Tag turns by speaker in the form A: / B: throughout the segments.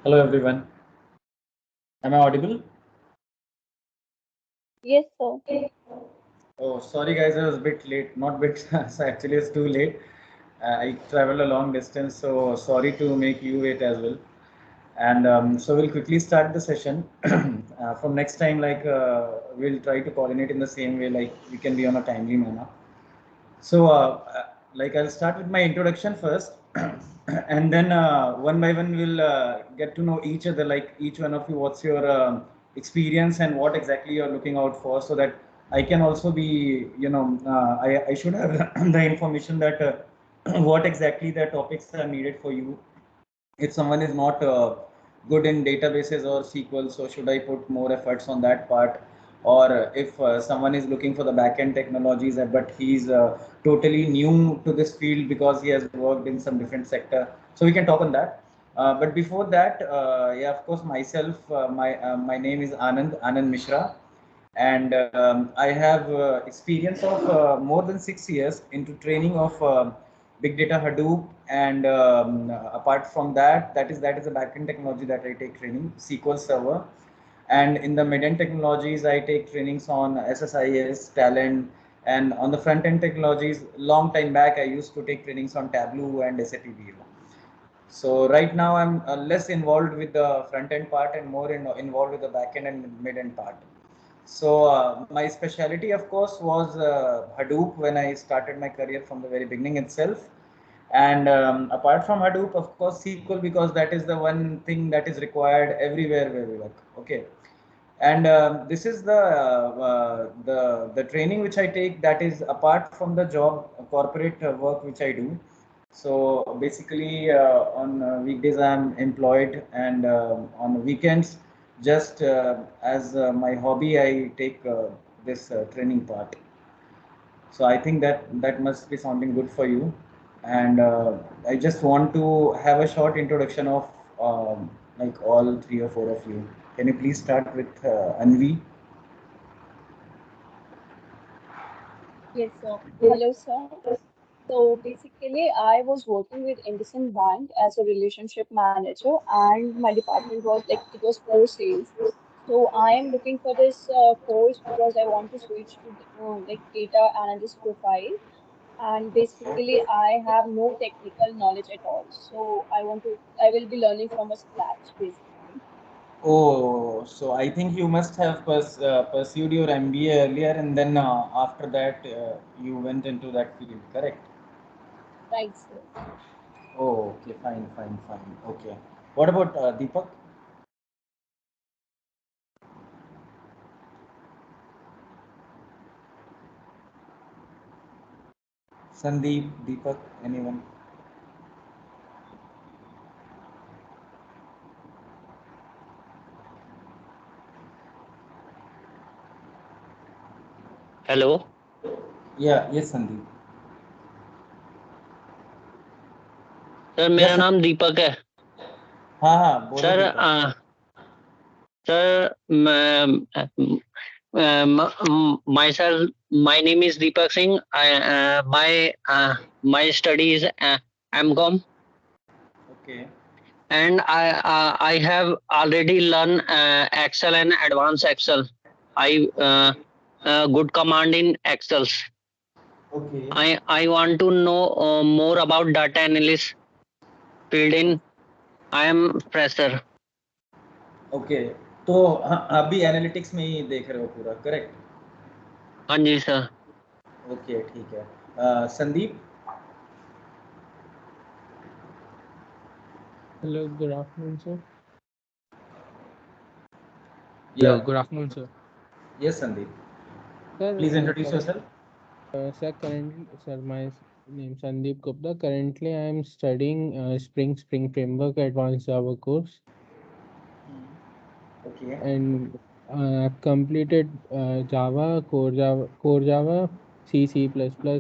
A: Hello everyone. Am I audible?
B: Yes, sir.
A: Oh, sorry guys, I was a bit late. Not bit, so actually it's too late. I traveled a long distance, so sorry to make you wait as well. And so we'll quickly start the session. From next time, we'll try to coordinate in the same way, like we can be on a timely manner. So, I'll start with my introduction first, and then one by one we'll get to know each other. Like each one of you, what's your experience and what exactly you're looking out for, so that I can also be, I should have the information that what exactly the topics are needed for you. If someone is not good in databases or SQL, so should I put more efforts on that part? Or if someone is looking for the backend technologies, but he's totally new to this field because he has worked in some different sector, so we can talk on that. But before that, yeah, of course, myself, my name is Anand Mishra, and I have experience of more than 6 years into training of big data Hadoop, and apart from that, that is a backend technology that I take training, SQL Server, and in the mid-end technologies, I take trainings on SSIS, Talent, and on the front-end technologies, long time back, I used to take trainings on Tableau and SAP BO. So right now I'm less involved with the front end part and more involved with the back end and mid end part. So my specialty, of course, was Hadoop when I started my career from the very beginning itself. And apart from Hadoop, of course, SQL, because that is the one thing that is required everywhere where we work. Okay. And this is the training which I take, that is apart from the job corporate work which I do. So basically, on weekdays I'm employed, and on weekends, just as my hobby, I take this training part. So I think that must be sounding good for you. And I just want to have a short introduction of like all three or four of you. Can you please start with Anvi?
B: Yes, sir. Hello, sir. So basically, I was working with IndusInd Bank as a relationship manager, and my department was like it was core sales. So I am looking for this course because I want to switch to like data analyst profile. And basically, I have no technical knowledge at all. So I will be learning from a scratch, basically.
A: Oh, so I think you must have pursued your MBA earlier, and then after that you went into that field, correct?
B: Right, sir.
A: Oh, okay, fine, fine, fine. Okay. What about Deepak? Sandeep, Deepak, anyone?
C: Hello
A: Yeah, yes, Sandeep.
C: Sir
A: Yes,
C: मेरा नाम दीपक है
A: हाँ हाँ बोलो
C: sir
A: Deepak.
C: Sir my sir my name is Deepak Singh my my studies MCom
A: Okay.
C: and I have already learned excel and advanced excel. I good command in excels.
A: Okay.
C: I want to know more about data analyst field in I am fresher.
A: Okay. तो अभी analytics में ही देख रहे हो पूरा, correct?
C: हाँ जी sir.
A: Okay, ठीक है. Sandeep.
D: Hello, good afternoon, sir. Hello,
A: Yeah.
D: good afternoon, sir.
A: Yes, Sandeep. Please
D: Sir,
A: introduce yourself.
D: currently, sir, name is Sandeep Gupta. Currently, I am studying Spring Framework Advanced Java course,
A: Okay.
D: and I've completed Core Java, C++,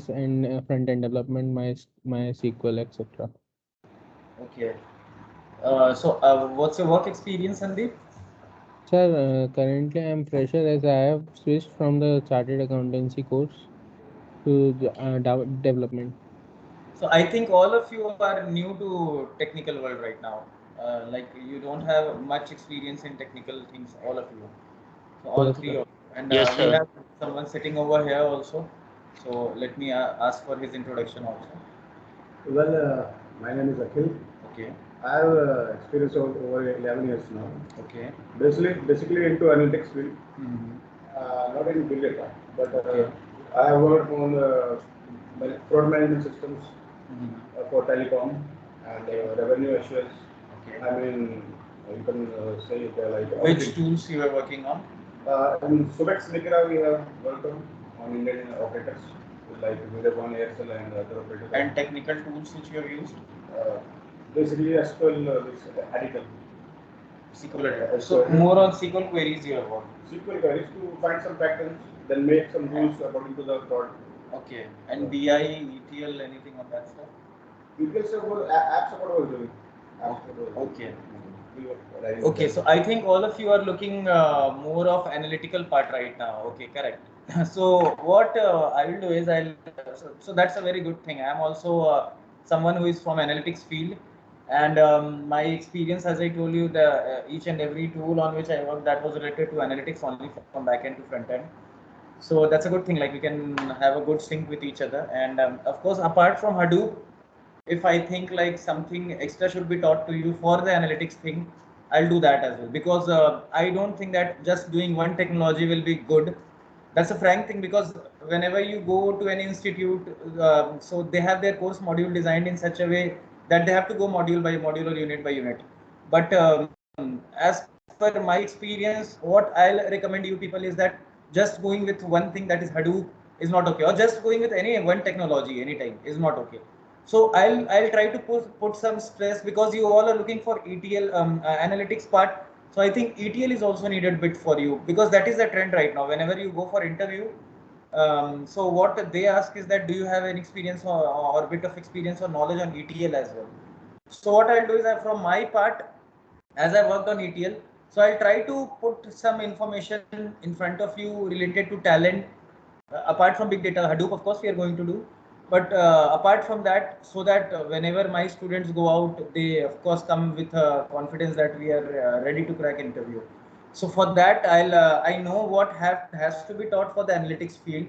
D: and front end development, MySQL, etc.
A: Okay. So, what's your work experience, Sandeep?
D: Sir, currently I am fresher as I have switched from the chartered accountancy course to development.
A: So, I think all of you are new to technical world right now. like you don't have much experience in technical things, all of you. So all
D: Yes,
A: three
D: sir.
A: of you. And
C: Yes,
A: we
C: sir.
A: have someone sitting over here also. So let me ask for his introduction also.
E: Well, my name is Akhil.
A: Okay.
E: I have experience over 11 years now.
A: Okay.
E: Basically into analytics field, not in big data, but
A: Okay.
E: I have worked on fraud management systems for telecom and revenue assurance.
A: Okay.
E: I mean, you can say it like
A: Which
E: auditing.
A: tools you are working on?
E: In Subex Nikra we have worked on Indian operators like Vodafone, Aircel and other operators.
A: And technical tools which you have used?
E: uh, basically SQL this editor.
A: SQL editor. So more on SQL queries you have worked.
E: SQL queries to find some patterns, then make some rules according to the fraud.
A: Okay. And BI, ETL, anything on that stuff?
E: ETL support, app support was doing.
A: Okay.
E: We were writing
A: Okay,
E: that.
A: so I think all of you are looking more of analytical part right now. Okay, correct. So what I will do is so that's a very good thing. I am also someone who is from analytics field, and my experience, as I told you, the each and every tool on which I work that was related to analytics only from back end to front end. So that's a good thing. Like we can have a good sync with each other, and of course, apart from Hadoop, if I think like something extra should be taught to you for the analytics thing, I'll do that as well, because I don't think that just doing one technology will be good. That's a frank thing, because whenever you go to an institute, so they have their course module designed in such a way that they have to go module by module or unit by unit. But as per my experience, what I'll recommend you people is that just going with one thing, that is Hadoop, is not okay, or just going with any one technology anytime is not okay. So I'll try to put some stress, because you all are looking for ETL analytics part. So I think ETL is also needed bit for you, because that is the trend right now. Whenever you go for interview, so what they ask is that do you have any experience or bit of experience or knowledge on ETL as well. So what I'll do is that from my part, as I worked on ETL, so I'll try to put some information in front of you related to talent. Apart from big data, Hadoop, of course, we are going to do. But apart from that, so that whenever my students go out, they of course come with confidence that we are ready to crack interview. So for that, I know what has to be taught for the analytics field,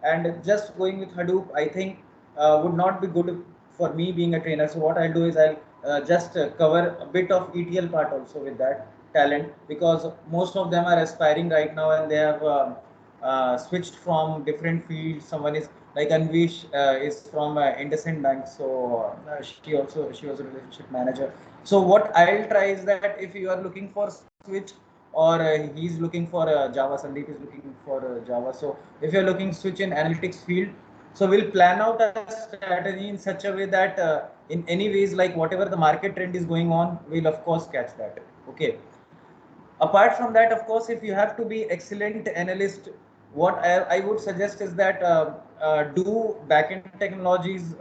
A: and just going with Hadoop, I think would not be good for me being a trainer. So what I'll do is I'll just cover a bit of ETL part also with that talent, because most of them are aspiring right now, and they have switched from different fields. Someone is like Anvish is from IndusInd Bank, so she was a relationship manager. So what I'll try is that if you are looking for switch, or he's looking for Java, Sandeep is looking for Java. So if you're looking switch in analytics field, so we'll plan out a strategy in such a way that in any ways, like whatever the market trend is going on, we'll of course catch that. Okay. Apart from that, of course, if you have to be excellent analyst, what I would suggest is that do backend technologies,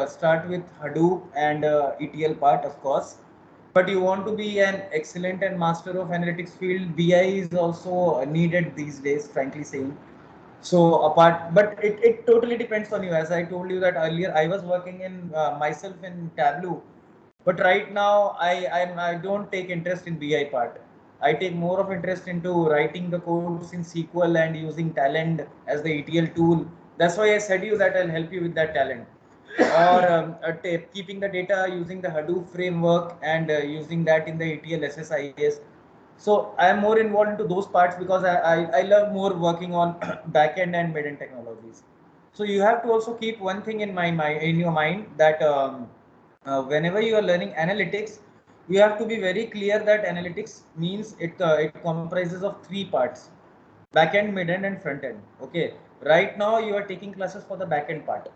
A: start with Hadoop and ETL part, of course. But you want to be an excellent and master of analytics field, BI is also needed these days, frankly saying. So apart, but it totally depends on you. As I told you that earlier, I was working in myself in Tableau, but right now I don't take interest in BI part. I take more of interest into writing the codes in SQL and using Talend as the ETL tool. That's why I said you that I'll help you with that Talend, or keeping the data using the Hadoop framework and using that in the ETL SSIS. So I am more involved into those parts, because I love more working on backend and mid-end technologies. So you have to also keep one thing in in your mind, that whenever you are learning analytics, you have to be very clear that analytics means it comprises of three parts: backend, mid-end, and front-end. Okay. Right now you are taking classes for the backend part.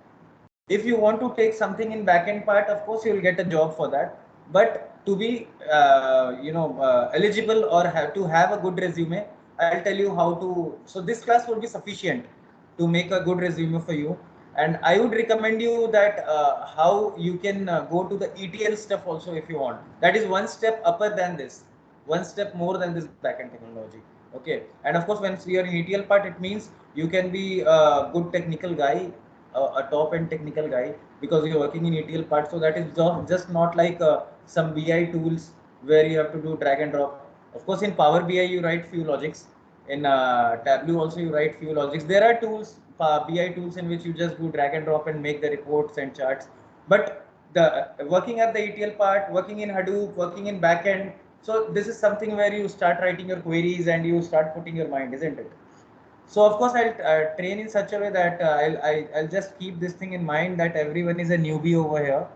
A: If you want to take something in backend part, of course you will get a job for that. But to be eligible, or have to have a good resume, I'll tell you how to. So this class will be sufficient to make a good resume for you. And I would recommend you that how you can go to the ETL stuff also if you want. That is one step upper than this, one step more than this backend technology. Okay. And of course, when you are in ETL part, it means you can be a good technical guy, a top end technical guy because you're working in ETL part. So that is just not like some BI tools where you have to do drag and drop. Of course, in Power BI you write few logics. In Tableau also you write few logics. There are tools, BI tools, in which you just do drag and drop and make the reports and charts. But the working at the ETL part, working in Hadoop, working in backend. So this is something where you start writing your queries and you start putting your mind, isn't it? So of course I'll train in such a way that I'll just keep this thing in mind that everyone is a newbie over here,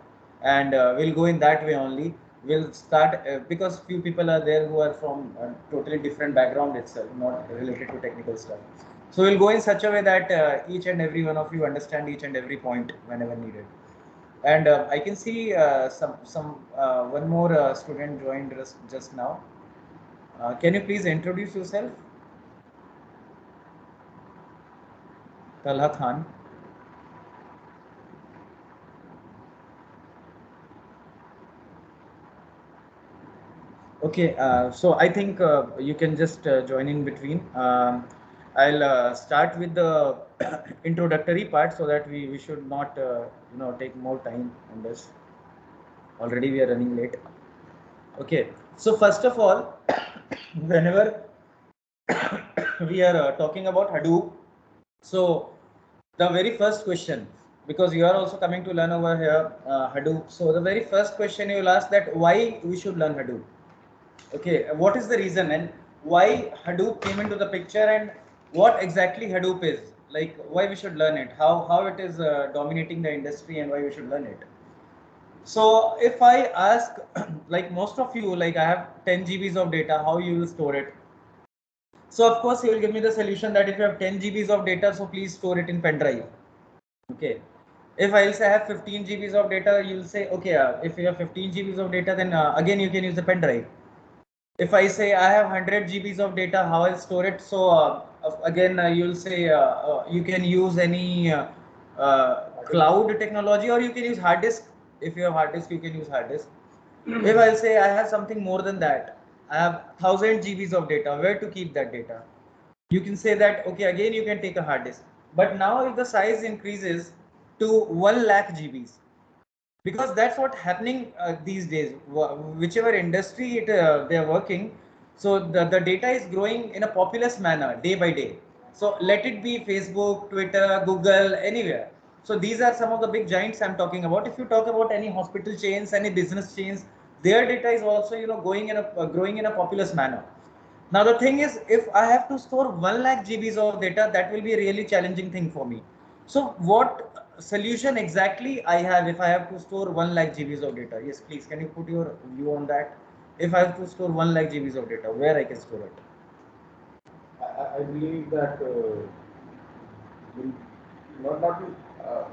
A: and we'll go in that way only. We'll start because few people are there who are from a totally different background itself, not related to technical stuff. So we'll go in such a way that each and every one of you understand each and every point whenever needed. And I can see some one more student joined us just now. Can you please introduce yourself? Talha Khan. Okay, so I think you can just join in between. I'll start with the introductory part so that we should not take more time on this. Already we are running late. Okay, so first of all, whenever we are talking about Hadoop, so the very first question, because you are also coming to learn over here Hadoop. So the very first question you will ask that why we should learn Hadoop. Okay, what is the reason and why Hadoop came into the picture and what exactly Hadoop is? Like why we should learn it, how it is dominating the industry and why we should learn it. So if I ask like most of you, like I have 10 GBs of data, how you will store it? So of course you will give me the solution that if you have 10 GBs of data, so please store it in pen drive. Okay. If I will say I have 15 GBs of data, you will say, okay, if you have 15 GBs of data, then again you can use the pen drive. If I say I have 100 GBs of data, how I'll store it? So again, you'll say you can use any cloud technology, or you can use hard disk. If you have hard disk, you can use hard disk. If I'll say I have something more than that, I have 1000 GBs of data, where to keep that data? You can say that, okay, again, you can take a hard disk. But now if the size increases to 1 lakh GBs, because that's what happening these days, whichever industry they are working, so the data is growing in a populous manner day by day. So let it be Facebook, Twitter, Google, anywhere. So these are some of the big giants I'm talking about. If you talk about any hospital chains, any business chains, their data is also going in a growing in a populous manner. Now the thing is, if I have to store 1 lakh GBs of data, that will be a really challenging thing for me. So what solution exactly I have if I have to store 1 lakh GBs of data? Yes, please, can you put your view on that? If I have to store 1 lakh GBs of data, where I can store it?
E: I believe that not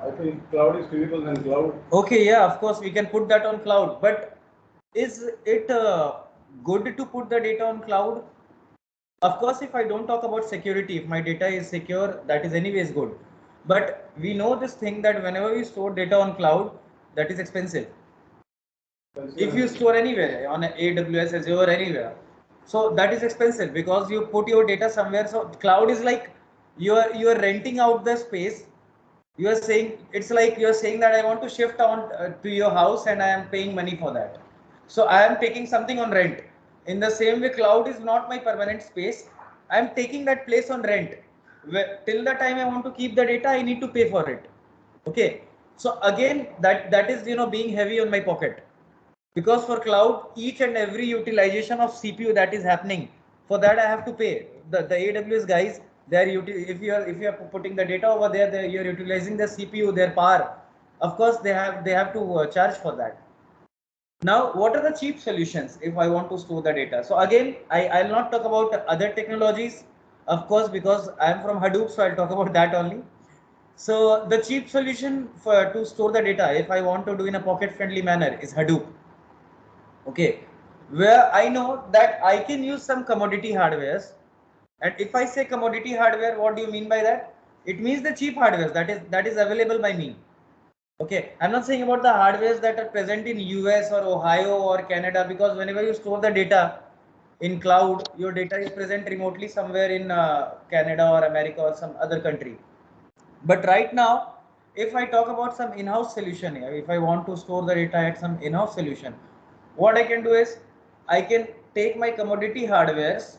E: I think cloud is feasible and cloud.
A: Okay, yeah, of course we can put that on cloud, but is it good to put the data on cloud? Of course, if I don't talk about security, if my data is secure, that is anyways good. But we know this thing that whenever we store data on cloud, that is expensive. If you store anywhere on AWS, Azure, anywhere, so that is expensive because you put your data somewhere. So cloud is like you are renting out the space. You are saying it's like you are saying that I want to shift on to your house and I am paying money for that. So I am taking something on rent. In the same way, cloud is not my permanent space. I am taking that place on rent. Till the time I want to keep the data, I need to pay for it. Okay. So again, that is being heavy on my pocket, because for cloud, each and every utilization of CPU that is happening, for that I have to pay. The AWS guys, if you are putting the data over there, you're utilizing the CPU, their power. Of course, they have to charge for that. Now, what are the cheap solutions if I want to store the data? So again, I'll not talk about other technologies, of course, because I'm from Hadoop, so I'll talk about that only. So the cheap solution to store the data, if I want to do in a pocket-friendly manner, is Hadoop. Okay, where I know that I can use some commodity hardwares. And if I say commodity hardware, what do you mean by that? It means the cheap hardware that is available by me. Okay, I'm not saying about the hardwares that are present in US or Ohio or Canada, because whenever you store the data in cloud, your data is present remotely somewhere in Canada or America or some other country. But right now, if I talk about some in-house solution here, if I want to store the data at some in-house solution, what I can do is I can take my commodity hardwares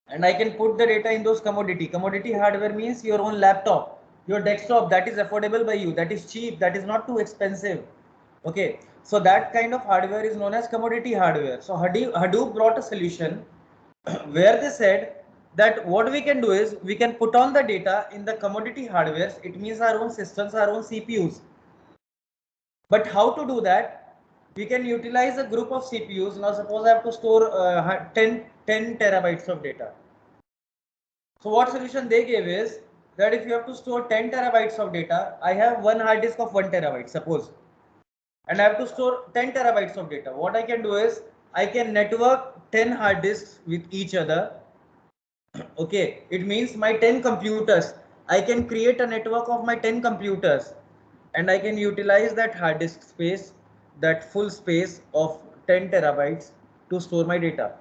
A: and I can put the data in those commodity hardware means your own laptop, your desktop, that is affordable by you, that is cheap, that is not too expensive. Okay, so that kind of hardware is known as commodity hardware. So Hadoop brought a solution where they said that what we can do is we can put on the data in the commodity hardware. It means our own systems, our own CPUs. But how to do that? We can utilize a group of CPUs. Now suppose I have to store 10 terabytes of data. So what solution they gave is that if you have to store 10 terabytes of data, I have one hard disk of 1 terabyte, suppose, and I have to store 10 terabytes of data. What I can do is I can network 10 hard disks with each other. Okay, it means my 10 computers, I can create a network of my 10 computers and I can utilize that hard disk space, that full space of 10 terabytes to store my data.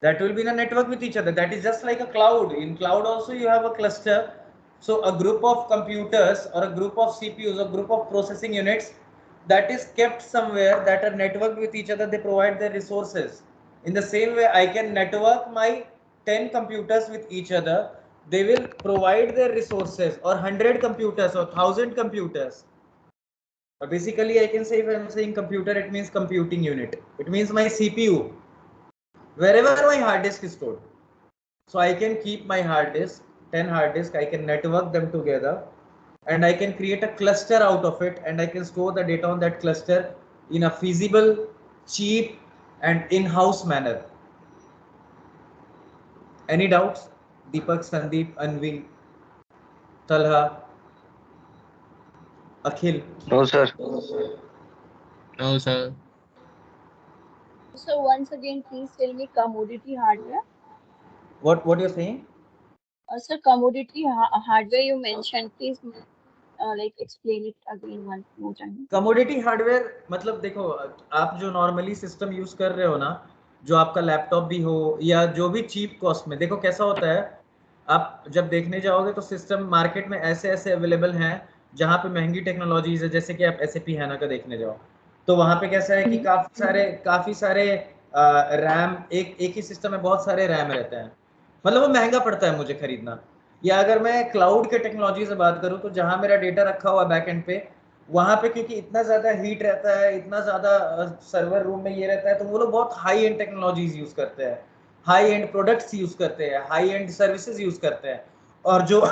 A: That will be in a network with each other. That is just like a cloud. In cloud also you have a cluster. So a group of computers or a group of CPUs, a group of processing units that is kept somewhere, that are networked with each other, they provide their resources. In the same way, I can network my 10 computers with each other. They will provide their resources, or 100 computers or 1000 computers. But basically, I can say, if I'm saying computer, it means computing unit. It means my CPU, wherever my hard disk is stored. So I can keep my hard disk, 10 hard disk, I can network them together and I can create a cluster out of it, and I can store the data on that cluster in a feasible, cheap and in-house manner. Any doubts? Deepak, Sandeep, Anvi, Talha, Akhil?
C: No, sir.
D: No, sir.
B: So once again, please tell me commodity hardware.
A: What you're saying?
B: So commodity hardware you mentioned, please like explain it again one more time.
A: Commodity hardware मतलब देखो, आप जो normally system use कर रहे हो ना, जो आपका लैपटॉप भी हो या जो भी चीप कॉस्ट में, देखो कैसा होता है, आप जब देखने जाओगे तो सिस्टम मार्केट में ऐसे ऐसे अवेलेबल हैं जहाँ पे महंगी टेक्नोलॉजीज है, जैसे कि आप SAP हैना का देखने जाओ तो वहाँ पे कैसा है कि काफी सारे रैम, एक ही सिस्टम में बहुत सारे रैम रहते हैं, मतलब वो महंगा पड़ता है मुझे खरीदना। या अगर मैं क्लाउड के टेक्नोलॉजी से बात करूँ तो जहाँ मेरा डेटा रखा हुआ बैक एंड पे, वहां पे क्योंकि इतना ज्यादा हीट रहता है, इतना ज्यादा सर्वर रूम में ये रहता है, तो वो लोग बहुत हाई एंड टेक्नोलॉजीज यूज करते हैं, हाई एंड प्रोडक्ट्स यूज करते हैं, हाई एंड सर्विसेज यूज करते हैं। और जो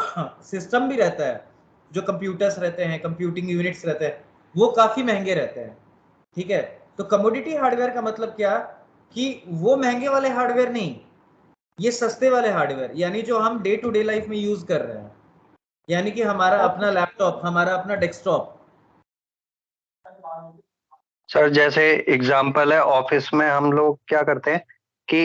A: सिस्टम भी रहता है, जो कंप्यूटर्स रहते हैं, कंप्यूटिंग यूनिट्स रहते हैं, वो काफी महंगे रहते हैं। ठीक है, तो कमोडिटी हार्डवेयर का मतलब क्या कि वो महंगे वाले हार्डवेयर नहीं, ये सस्ते वाले हार्डवेयर, यानी जो हम डे टू डे लाइफ में यूज कर रहे हैं, यानी कि हमारा अपना लैपटॉप, हमारा अपना डेस्कटॉप।
C: सर जैसे एग्जांपल है, ऑफिस में हम लोग क्या करते हैं कि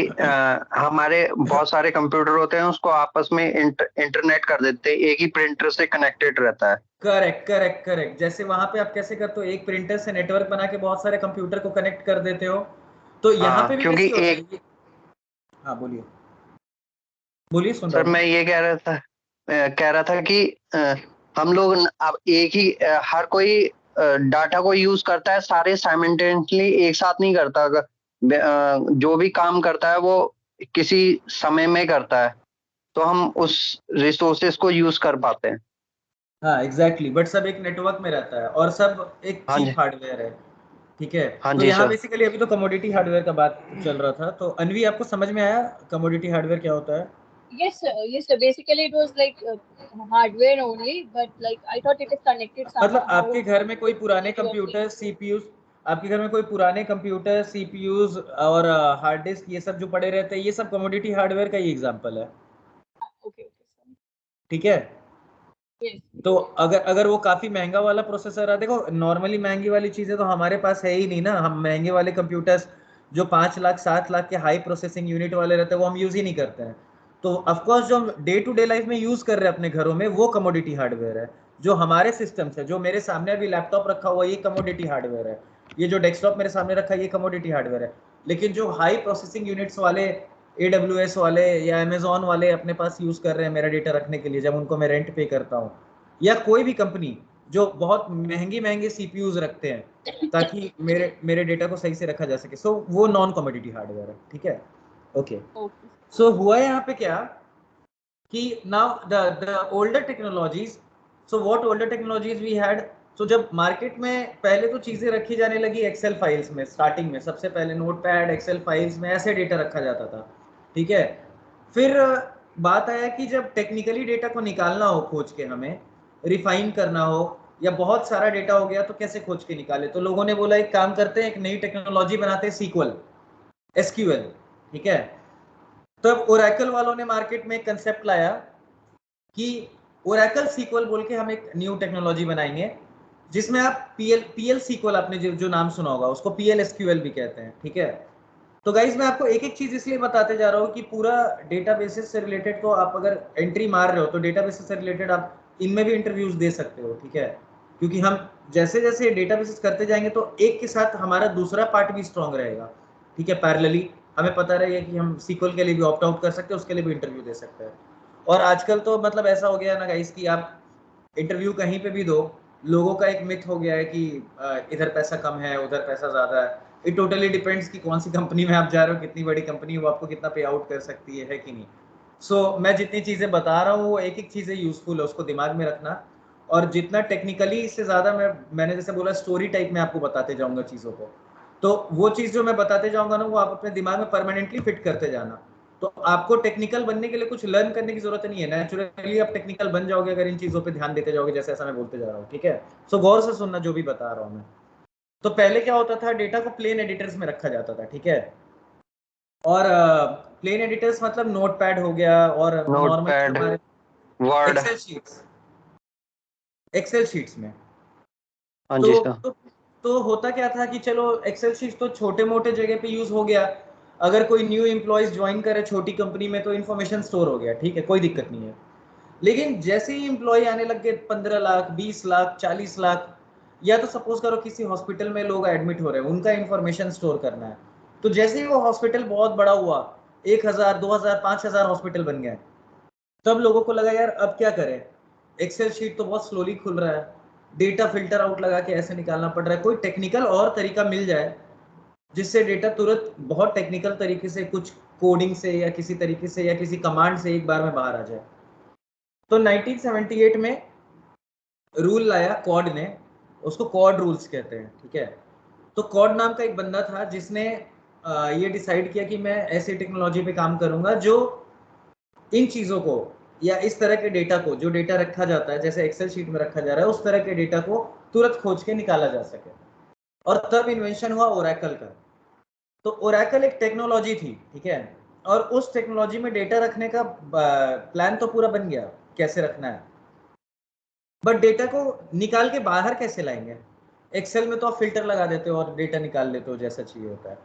C: हमारे बहुत सारे कंप्यूटर होते हैं, उसको आपस में इंटरनेट कर देते हैं, एक ही प्रिंटर से कनेक्टेड रहता है।
A: करेक्ट। जैसे वहां पे आप कैसे करते हो, एक प्रिंटर से नेटवर्क बना के बहुत सारे कंप्यूटर को कनेक्ट कर देते हो, तो यहाँ पे भी
C: क्योंकि
A: कैसे होता है? हाँ बोलिए सुन रहा
C: सर
A: हूँ।
C: मैं ये कह रहा था कि हम लोग अब एक ही हर कोई डाटा को यूज करता है, सारे साइमल्टेनियसली एक साथ नहीं करता। जो भी काम करता है वो किसी समय में करता है, तो हम उस रिसोर्सेस को यूज कर पाते हैं।
A: हाँ एग्जैक्टली, बट सब एक नेटवर्क में रहता है और सब एक चीप हार्डवेयर है। ठीक है,
C: हाँ
A: तो
C: जी
A: यहाँ
C: सर।
A: बेसिकली अभी तो कमोडिटी हार्डवेयर का बात चल रहा था, तो अनवी आपको समझ में आया कमोडिटी हार्डवेयर क्या होता है?
B: Yes, sir. Yes, sir. Basically, it was like hardware only, but like I thought it is connected
A: मतलब
B: somehow.
A: आपके घर में कोई पुराने
B: With your
A: कंप्यूटर CPUs, आपके घर में कोई पुराने कंप्यूटर CPUs और हार्ड डिस्क, ये सब जो पड़े रहते हैं, ये सब कमोडिटी हार्डवेयर का ही एग्जांपल है।
B: Okay, sir.
A: ठीक है,
B: Yes.
A: तो अगर वो काफी महंगा वाला प्रोसेसर है, देखो नॉर्मली महंगी वाली चीजें तो हमारे पास है ही नहीं ना, हम महंगे वाले कंप्यूटर्स जो 5 लाख 7 लाख के हाई प्रोसेसिंग यूनिट वाले रहते हैं वो हम यूज ही नहीं करते हैं। तो ऑफकोर्स जो हम डे टू डे लाइफ में यूज कर रहे हैं अपने घरों में, वो कमोडिटी हार्डवेयर है। जो हमारे सिस्टम्स है, जो मेरे सामने अभी लैपटॉप रखा हुआ है, ये कमोडिटी हार्डवेयर है। ये जो डेस्कटॉप मेरे सामने रखा है, ये कमोडिटी हार्डवेयर है। लेकिन जो हाई प्रोसेसिंग यूनिट्स वाले AWS वाले या Amazon वाले अपने पास यूज कर रहे हैं मेरा डेटा रखने के लिए, जब उनको मैं रेंट पे करता हूँ, या कोई भी कंपनी जो बहुत महंगे सीपीयूज रखते हैं ताकि मेरे डेटा को सही से रखा जा सके, सो वो नॉन कमोडिटी हार्डवेयर है, ठीक है। Okay,
B: Okay.
A: सो हुआ यहाँ पे क्या कि now the older technologies, so what older technologies we had, so जब मार्केट में पहले तो चीजें रखी जाने लगी एक्सेल फाइल्स में, स्टार्टिंग में सबसे पहले नोटपैड एक्सेल फाइल्स में ऐसे डेटा रखा जाता था, ठीक है। फिर बात आया कि जब टेक्निकली डेटा को निकालना हो, खोज के हमें रिफाइन करना हो, या बहुत सारा डेटा हो गया तो कैसे खोज के निकाले, तो लोगों ने बोला एक काम करते हैं, एक नई टेक्नोलॉजी बनाते हैं, सीक्वल, एसक्यूएल, ठीक है। तब ओरेकल वालों ने मार्केट में एक कंसेप्ट लाया कि ओरेकल सीक्वल बोल के हम एक न्यू टेक्नोलॉजी बनाएंगे जिसमें आप पीएल सीक्वल, आपने जो नाम सुना होगा उसको पीएल एसक्यूएल भी कहते हैं, ठीक है। तो गाइज मैं आपको एक एक चीज इसलिए बताते जा रहा हूँ कि पूरा डेटाबेसेस से रिलेटेड, तो आप अगर एंट्री मार रहे हो तो डेटाबेसेस से रिलेटेड आप इनमें भी इंटरव्यूज दे सकते हो, ठीक है। क्योंकि हम जैसे जैसे डेटाबेसेस करते जाएंगे तो एक के साथ हमारा दूसरा पार्ट भी स्ट्रांग रहेगा, ठीक है। पैरेलली हमें पता रहेगा कि हम सीक्वल के लिए भी ऑप्ट आउट कर सकते हैं, उसके लिए भी इंटरव्यू दे सकते हैं। और आजकल तो मतलब ऐसा हो गया ना गाइस कि आप इंटरव्यू कहीं पे भी दो, लोगों का एक मिथ हो गया है कि इधर पैसा कम है उधर पैसा ज्यादा है। इट टोटली डिपेंड्स कि कौन सी कंपनी में आप जा रहे हो, कितनी बड़ी कंपनी, वो आपको कितना पे आउट कर सकती है कि नहीं। सो मैं जितनी चीजें बता रहा हूँ वो एक एक चीजें यूजफुल है, उसको दिमाग में रखना। और जितना टेक्निकली इससे ज्यादा मैंने जैसे बोला स्टोरी टाइप में आपको बताते जाऊंगा चीजों को, तो वो चीज जो मैं बताते जाऊंगा ना वो आप अपने दिमाग में परमानेंटली फिट करते जाना। तो आपको टेक्निकल बनने के लिए कुछ लर्न करने की जरूरत नहीं है, नेचुरली आप टेक्निकल बन जाओगे अगर इन चीजों पे ध्यान देते जाओगे, जैसे ऐसा मैं बोलते जा रहा हूँ, ठीक है। सो गौर से सुनना जो भी बता रहा हूँ मैं। तो पहले क्या होता था, डेटा को प्लेन एडिटर्स में रखा जाता था, ठीक है। और प्लेन एडिटर्स मतलब नोटपैड हो गया, और नॉर्मली
C: नोटपैड,
A: हमारे
C: वर्ड।
A: एक्सेल शीट्स में।
C: हाँ जी
A: तो
C: सर।
A: तो तो होता क्या था कि चलो एक्सेल शीट तो छोटे मोटे जगह पे यूज हो गया, अगर कोई न्यू एम्प्लॉयज ज्वाइन करे छोटी कंपनी में तो इन्फॉर्मेशन स्टोर हो गया, ठीक है, कोई दिक्कत नहीं है। लेकिन जैसे ही एम्प्लॉय आने लग गए 15 लाख 20 लाख 40 लाख, या तो सपोज करो किसी हॉस्पिटल में लोग एडमिट हो रहे हैं, उनका इन्फॉर्मेशन स्टोर करना है, तो जैसे ही वो हॉस्पिटल बहुत बड़ा हुआ, 1000 2000 5000 हॉस्पिटल बन गए, तब लोगों को लगा यार अब क्या करें, एक्सेल शीट तो बहुत स्लोली खुल रहा है, डेटा फिल्टर आउट लगा के ऐसे निकालना पड़ रहा है, कोई टेक्निकल और तरीका मिल जाए जिससे डेटा तुरंत बहुत टेक्निकल तरीके से, कुछ कोडिंग से या किसी तरीके से या किसी कमांड से एक बार में बाहर आ जाए। तो 1978 में रूल लाया कॉड ने, उसको कॉड रूल्स कहते हैं, ठीक है। तो कॉड नाम का एक बंदा था जिसने ये डिसाइड किया कि मैं ऐसी टेक्नोलॉजी पे काम करूंगा जो इन चीजों को, या इस तरह के डेटा को, जो डेटा रखा जाता है जैसे एक्सेल शीट में रखा जा रहा है, उस तरह के डेटा को तुरंत खोज के निकाला जा सके। और तब इन्वेंशन हुआ ओरेकल का। तो ओरेकल एक टेक्नोलॉजी थी, ठीक है। और उस टेक्नोलॉजी में डेटा रखने का प्लान तो पूरा बन गया कैसे रखना है, बट डेटा को निकाल के बाहर कैसे लाएंगे। एक्सेल में तो आप फिल्टर लगा देते हो और डेटा निकाल लेते हो जैसा चाहिए होता है,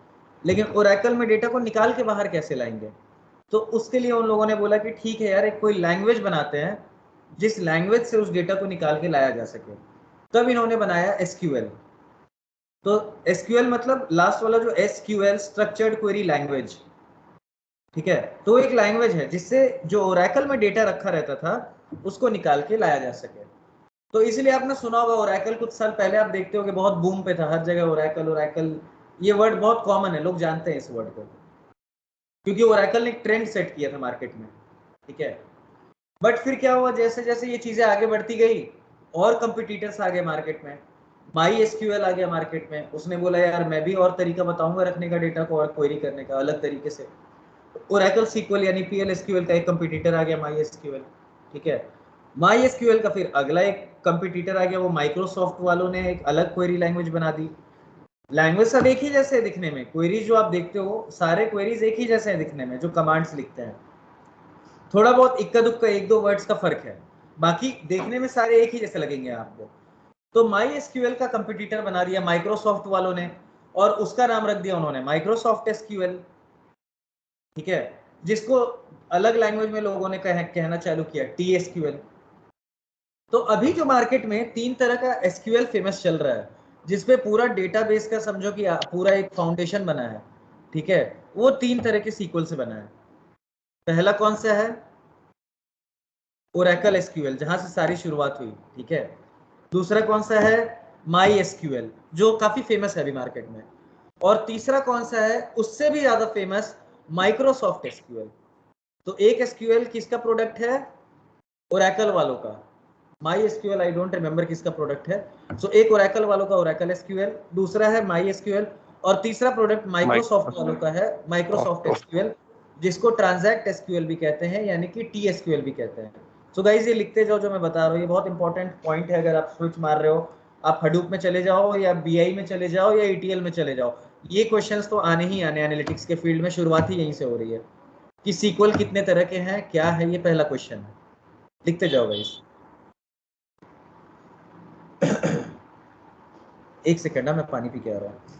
A: लेकिन ओरेकल में डेटा को निकाल के बाहर कैसे लाएंगे। तो उसके लिए उन लोगों ने बोला कि ठीक है यार, एक कोई लैंग्वेज बनाते हैं जिस लैंग्वेज से उस डेटा को निकाल के लाया जा सके। तब इन्होंने बनाया एसक्यूएल। तो एसक्यूएल मतलब लास्ट वाला जो एसक्यूएल, स्ट्रक्चर्ड क्वेरी लैंग्वेज, ठीक है। तो एक लैंग्वेज है जिससे जो ओरेकल में डेटा रखा रहता था उसको निकाल के लाया जा सके। तो इसलिए आपने सुना होगा ओरेकल, कुछ साल पहले आप देखते हो कि बहुत बूम पे था, हर जगह ओरेकल ओरेकल, ये वर्ड बहुत कॉमन है, लोग जानते हैं इस वर्ड को, क्योंकि ओरेकल ने एक ट्रेंड सेट किया था मार्केट में, ठीक है। बट फिर क्या हुआ, जैसे जैसे ये चीजें आगे बढ़ती गई और कंपिटिटर्स आ गए मार्केट में। माई एसक्यूएल आ गया मार्केट में, उसने बोला यार मैं भी और तरीका बताऊंगा रखने का डेटा को और क्वेरी करने का अलग तरीके से। ओरेकल सीक्वल यानी पीएल एसक्यूएल का एक कंपिटिटर आ गया माई एसक्यूएल, ठीक है। माई एसक्यूएल का फिर अगला एक कंपिटिटर आ गया, वो माइक्रोसॉफ्ट वालों ने एक अलग क्वेरी लैंग्वेज बना दी। लैंग्वेज सब एक ही जैसे है दिखने में, क्वेरीज जो आप देखते हो सारे क्वेरीज एक ही जैसे हैं दिखने में, जो कमांड्स लिखते हैं, थोड़ा बहुत इक्का दुक्का एक दो वर्ड्स का फर्क है, बाकी देखने में सारे एक ही जैसे लगेंगे आपको। तो माई एसक्यूएल का कंपटीटर बना दिया माइक्रोसॉफ्ट वालों ने, और उसका नाम रख दिया उन्होंने माइक्रोसॉफ्ट एसक्यूएल, ठीक है। जिसको अलग लैंग्वेज में लोगों ने कहना चालू किया टीएसक्यूएल। तो अभी जो मार्केट में 3 तरह का एसक्यूएल फेमस चल रहा है, जिसपे पूरा डेटाबेस का समझो कि पूरा एक फाउंडेशन बना है, ठीक है। वो 3 तरह के सीक्वल से बना है। पहला कौन सा है, ओरेकल एसक्यूएल, जहां से सारी शुरुआत हुई, ठीक है। दूसरा कौन सा है, माई एसक्यूएल, जो काफी फेमस है अभी मार्केट में। और तीसरा कौन सा है, उससे भी ज्यादा फेमस, माइक्रोसॉफ्ट एसक्यूएल। तो एक एसक्यूएल किसका प्रोडक्ट है, ओरेकल वालों का। My SQL I don't remember किसका प्रोडक्ट है। सो एक ओरेकल वालों का ओरेकल एसक्यूएल, दूसरा है माई एसक्यूएल, और तीसरा प्रोडक्ट माइक्रोसॉफ्ट वालों का है माइक्रोसॉफ्ट एसक्यूएल, जिसको ट्रांजैक्ट एसक्यूएल भी कहते हैं, यानी कि टीएसक्यूएल भी कहते हैं। सो गाइस ये लिखते जाओ जो मैं बता रहा हूँ, ये बहुत इंपॉर्टेंट पॉइंट है। अगर आप स्विच मार रहे हो, आप हडूप में चले जाओ या बीआई में चले जाओ या ईटीएल में चले जाओ, ये क्वेश्चंस तो आने ही आने एनालिटिक्स के फील्ड में। शुरुआत ही यहीं से हो रही है कि सीक्वल कितने तरह के हैं, क्या है, ये पहला क्वेश्चन है। लिखते जाओ गाइस। एक सेकंड ना, मैं पानी पी के आ रहा हूँ।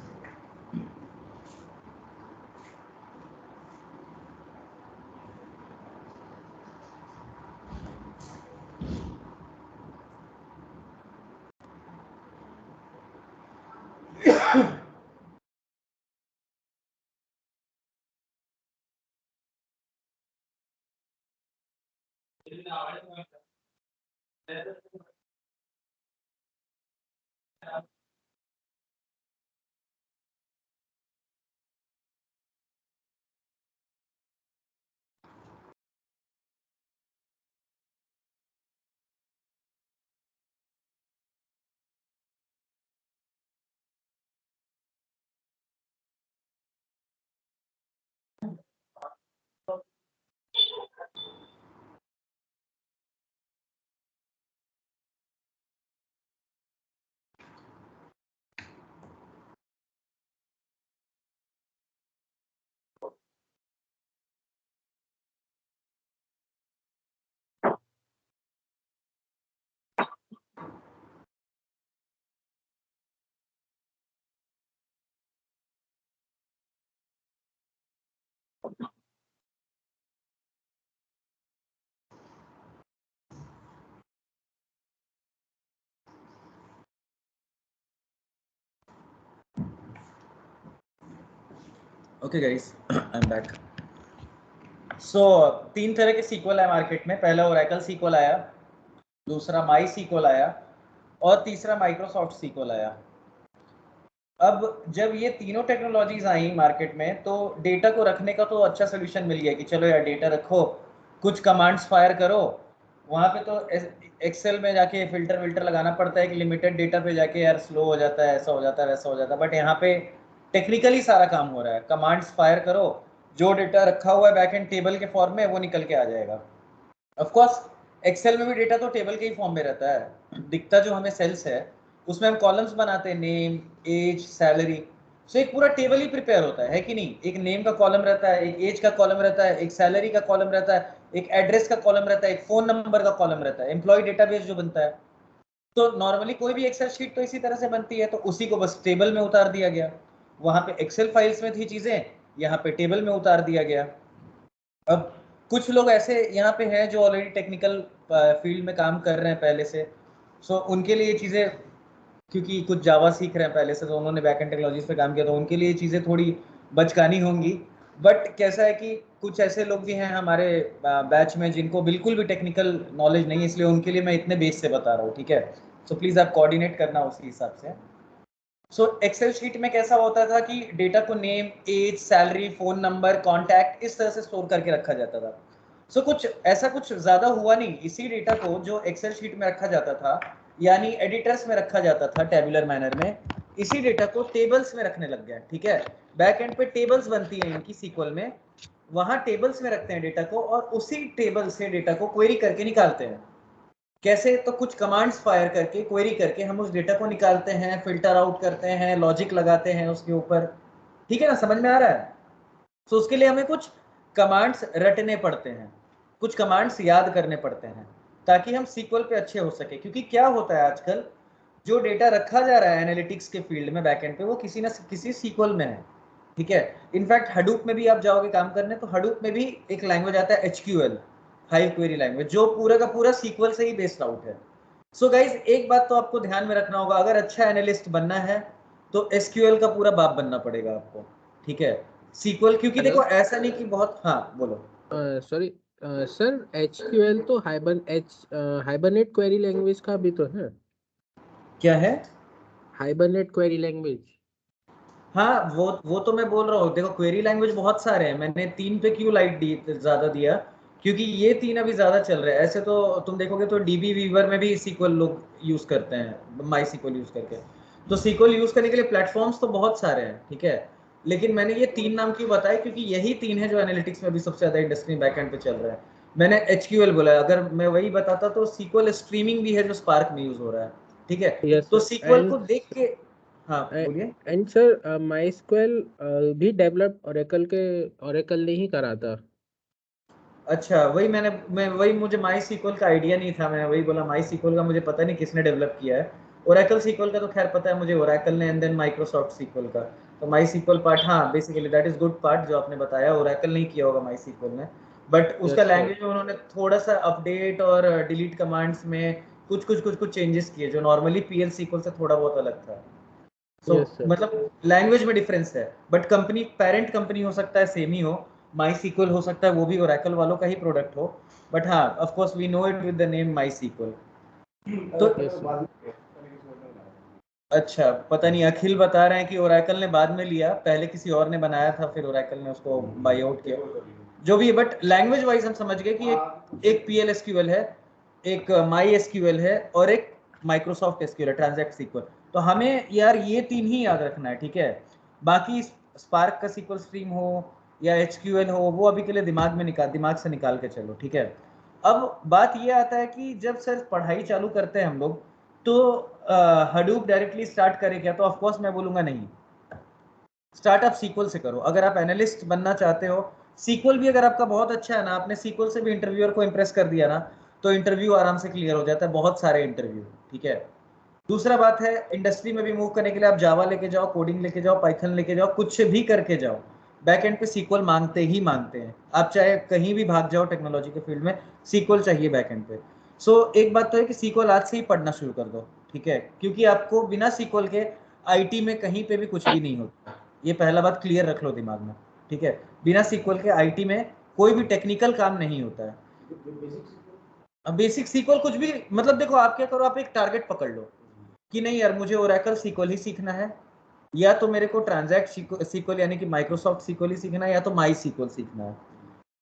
A: Okay guys, I am back. So 3 तरह के सीक्वल है मार्केट में। पहला ओरेकल सीक्वल आया, दूसरा माई सीक्वल आया, और तीसरा माइक्रोसॉफ्ट सीक्वल आया। अब जब ये तीनों टेक्नोलॉजीज आई मार्केट में, तो डेटा को रखने का तो अच्छा सोल्यूशन मिल गया कि चलो यार डेटा रखो, कुछ कमांड्स फायर करो। वहाँ पे तो एक्सेल में जाके फिल्टर विल्टर लगाना पड़ता है कि लिमिटेड डेटा पे जाके यार स्लो हो जाता है, ऐसा हो जाता है, वैसा हो जाता है। बट यहाँ पे टेक्निकली सारा काम हो रहा है, कमांड्स फायर करो, जो डेटा रखा हुआ है बैकएंड टेबल के फॉर्म में वो निकल के आ जाएगा। ऑफ कोर्स एक्सेल में भी डेटा तो टेबल के ही फॉर्म में रहता है, दिखता जो हमें सेल्स है, उसमें हम कॉलम्स बनाते हैं, नेम, एज, सैलरी। सो एक पूरा टेबल ही प्रिपेयर होता है कि नहीं। एक नेम का कॉलम रहता है, एक एज का कॉलम रहता है, एक सैलरी का कॉलम रहता है, एक एड्रेस का कॉलम रहता है, एक फोन नंबर का कॉलम रहता है, एम्प्लॉय डेटाबेस जो बनता है। तो नॉर्मली कोई भी एक्सेल शीट तो इसी तरह से बनती है, तो उसी को बस टेबल में उतार दिया गया। वहां पे एक्सेल फाइल्स में थी चीजें, यहाँ पे टेबल में उतार दिया गया। अब कुछ लोग ऐसे यहाँ पे हैं जो ऑलरेडी टेक्निकल फील्ड में काम कर रहे हैं पहले से। सो उनके लिए ये चीज़ें, क्योंकि कुछ जावा सीख रहे हैं पहले से, तो उन्होंने बैकएंड टेक्नोलॉजीज पे काम किया, तो उनके लिए ये चीज़ें थोड़ी बचकानी होंगी। बट कैसा है कि कुछ ऐसे लोग भी हैं हमारे बैच में जिनको बिल्कुल भी टेक्निकल नॉलेज नहीं है, इसलिए उनके लिए मैं इतने बेस से बता रहा हूँ, ठीक है। सो प्लीज़ आप कोऑर्डिनेट करना उसी हिसाब से। सो एक्सेल शीट में कैसा होता था कि डेटा को name, age, salary, phone number, contact, इस तरह से स्टोर करके रखा जाता था। सो कुछ ऐसा कुछ ज्यादा हुआ नहीं, इसी डेटा को जो एक्सेल शीट में रखा जाता था, यानी एडिटर्स में रखा जाता था टेबुलर मैनर में, इसी डेटा को टेबल्स में रखने लग गया, ठीक है। बैक एंड पे टेबल्स बनती है इनकी सीक्वल में, वहां टेबल्स में रखते हैं डेटा को, और उसी टेबल से डेटा को क्वेरी करके निकालते हैं। कैसे, तो कुछ कमांड्स फायर करके, क्वेरी करके हम उस डेटा को निकालते हैं, फिल्टर आउट करते हैं, लॉजिक लगाते हैं उसके ऊपर, ठीक है ना, समझ में आ रहा है। तो उसके लिए हमें कुछ कमांड्स रटने पड़ते हैं, कुछ कमांड्स याद करने पड़ते हैं, ताकि हम सीक्वल पे अच्छे हो सके। क्योंकि क्या होता है आजकल, जो डेटा रखा जा रहा है एनालिटिक्स के फील्ड में बैकएंड पे, वो किसी न किसी सीक्वल में है, ठीक है। इनफैक्ट हडूप में भी आप जाओगे काम करने, तो हडूप में भी एक लैंग्वेज आता है एचक्यूएल, हाइव क्वेरी लैंग्वेज, जो पूरा का पूरा सीक्वल से ही बेस्ड आउट है। सो गाइज एक बात तो आपको ध्यान में रखना होगा, अगर अच्छा एनालिस्ट बनना है तो एसक्यूएल का पूरा बाप बनना पड़ेगा आपको, ठीक है। सीक्वल, क्योंकि
D: हेलो
A: देखो ऐसा नहीं कि बहुत, हाँ बोलो।
D: सॉरी सर HQL तो हाइबरनेट क्वेरी लैंग्वेज का भी तो है।
A: क्या है?
D: Hibernate query language.
A: हाँ, वो तो मैं बोल रहा हूँ, देखो क्वेरी लैंग्वेज बहुत सारे हैं, मैंने 3 पे क्यों लाइट दी ज्यादा दिया, क्योंकि ये 3 अभी ज्यादा चल रहे हैं। ऐसे तो तुम देखोगे तो डीबी वीवर में भी सीक्वल लोग यूज करते हैं, माई सीक्वल यूज करके। तो सीक्वल यूज करने के लिए प्लेटफॉर्म्स तो बहुत सारे हैं, ठीक है, लेकिन मैंने ये 3 नाम क्यों बताए, क्योंकि यही 3 है जो एनालिटिक्स में भी सबसे ज्यादा इंडस्ट्री बैकएंड पे चल रहा है। मैंने एचक्यूएल बोला, अगर मैं वही बताता तो सीक्वल स्ट्रीमिंग भी है जो स्पार्क में यूज हो रहा है, ठीक है।
D: यस
A: तो
D: सर।
A: सीक्वल को देख के, हाँ बोलिए।
D: एंड सर माइस्क्वेल भी डेवलप ओरेकल ने ही करा था।
A: अच्छा, मैं वही, मुझे माई सीक्वल का आइडिया नहीं था, मैं वही बोला माई सीक्वल का मुझे पता नहीं किसने डेवलप किया है। ओरेकल सीक्वल का तो खैर पता है मुझे, ओरेकल ने, एंड देन माइक्रोसॉफ्ट सीक्वल का। तो माई सीक्वल पार्ट, हाँ basically that is good part जो आपने बताया, ओरेकल नहीं किया होगा माई सीक्वल ने, बट उसका
D: यस सर।
A: लैंग्वेज में उन्होंने थोड़ा सा अपडेट और डिलीट कमांड्स में कुछ चेंजेस किए जो नॉर्मली पीएल सीक्वल से थोड़ा बहुत अलग था। So
D: yes sir.
A: मतलब लैंग्वेज में डिफरेंस है, बट कंपनी, पेरेंट कंपनी हो सकता है सेम ही हो, माई सीक्वल हो सकता है वो भी ओरेकल वालों का ही प्रोडक्ट हो, बट हाँ of course we know it with the name MySQL. तो
D: यस सर।
A: अच्छा, पता नहीं, अखिल बता रहे हैं कि ओरेकल ने बाद में लिया, पहले किसी और ने बनाया था, फिर ओरेकल ने उसको बाई आउट किया, जो भी है, बट लैंग्वेज वाइज हम समझ गए कि एक पीएल एसक्यूएल है, एक माई एसक्यूएल है, और एक माइक्रोसॉफ्ट एसक्यूएल है, ट्रांजैक्ट सीक्वल। तो हमें यार ये 3 ही याद रखना है, ठीक है। बाकी स्पार्क का सीक्वल स्ट्रीम हो या एचक्यूएल हो, वो अभी के लिए दिमाग से निकाल के चलो, ठीक है। अब बात ये आता है कि जब सर पढ़ाई चालू करते हैं हम लोग, तो हडूप डायरेक्टली स्टार्ट करें क्या, तो ऑफकोर्स मैं बोलूंगा नहीं, स्टार्टअप सीक्वल से करो। अगर आप एनालिस्ट बनना चाहते हो, सीक्वल भी अगर आपका बहुत अच्छा है ना, आपने सीक्वल से भी इंटरव्यूअर को इंप्रेस कर दिया ना, तो इंटरव्यू आराम से क्लियर हो जाता है, बहुत सारे इंटरव्यू, ठीक है। दूसरा बात है, इंडस्ट्री में भी मूव करने के लिए आप जावा लेके जाओ, कोडिंग लेके जाओ, पाइथन लेके जाओ, कुछ भी करके जाओ, बैकएंड पे सीक्वल मांगते ही मांगते हैं। आप चाहे कहीं भी भाग जाओ टेक्नोलॉजी के फील्ड में, सीक्वल चाहिए बैकएंड पे। सो एक बात तो है कि सीक्वल आज से ही पढ़ना शुरू कर दो, ठीक है, क्योंकि आपको बिना सीक्वल के आईटी में कहीं पे भी कुछ भी नहीं होता। ये पहला बात क्लियर रख लो दिमाग में, ठीक है। बिना सीक्वल के आईटी में कोई भी टेक्निकल काम नहीं होता है। अब बेसिक सीक्वल कुछ भी, मतलब देखो आप क्या करो, आप एक टारगेट पकड़ लो कि नहीं यार मुझे ओरेकल सीक्वल ही सीखना है, या तो मेरे को ट्रांजैक्ट सीक्वल यानी कि माइक्रोसॉफ्ट सीक्वल ही सीखना है, या तो माई सीक्वल सीखना है।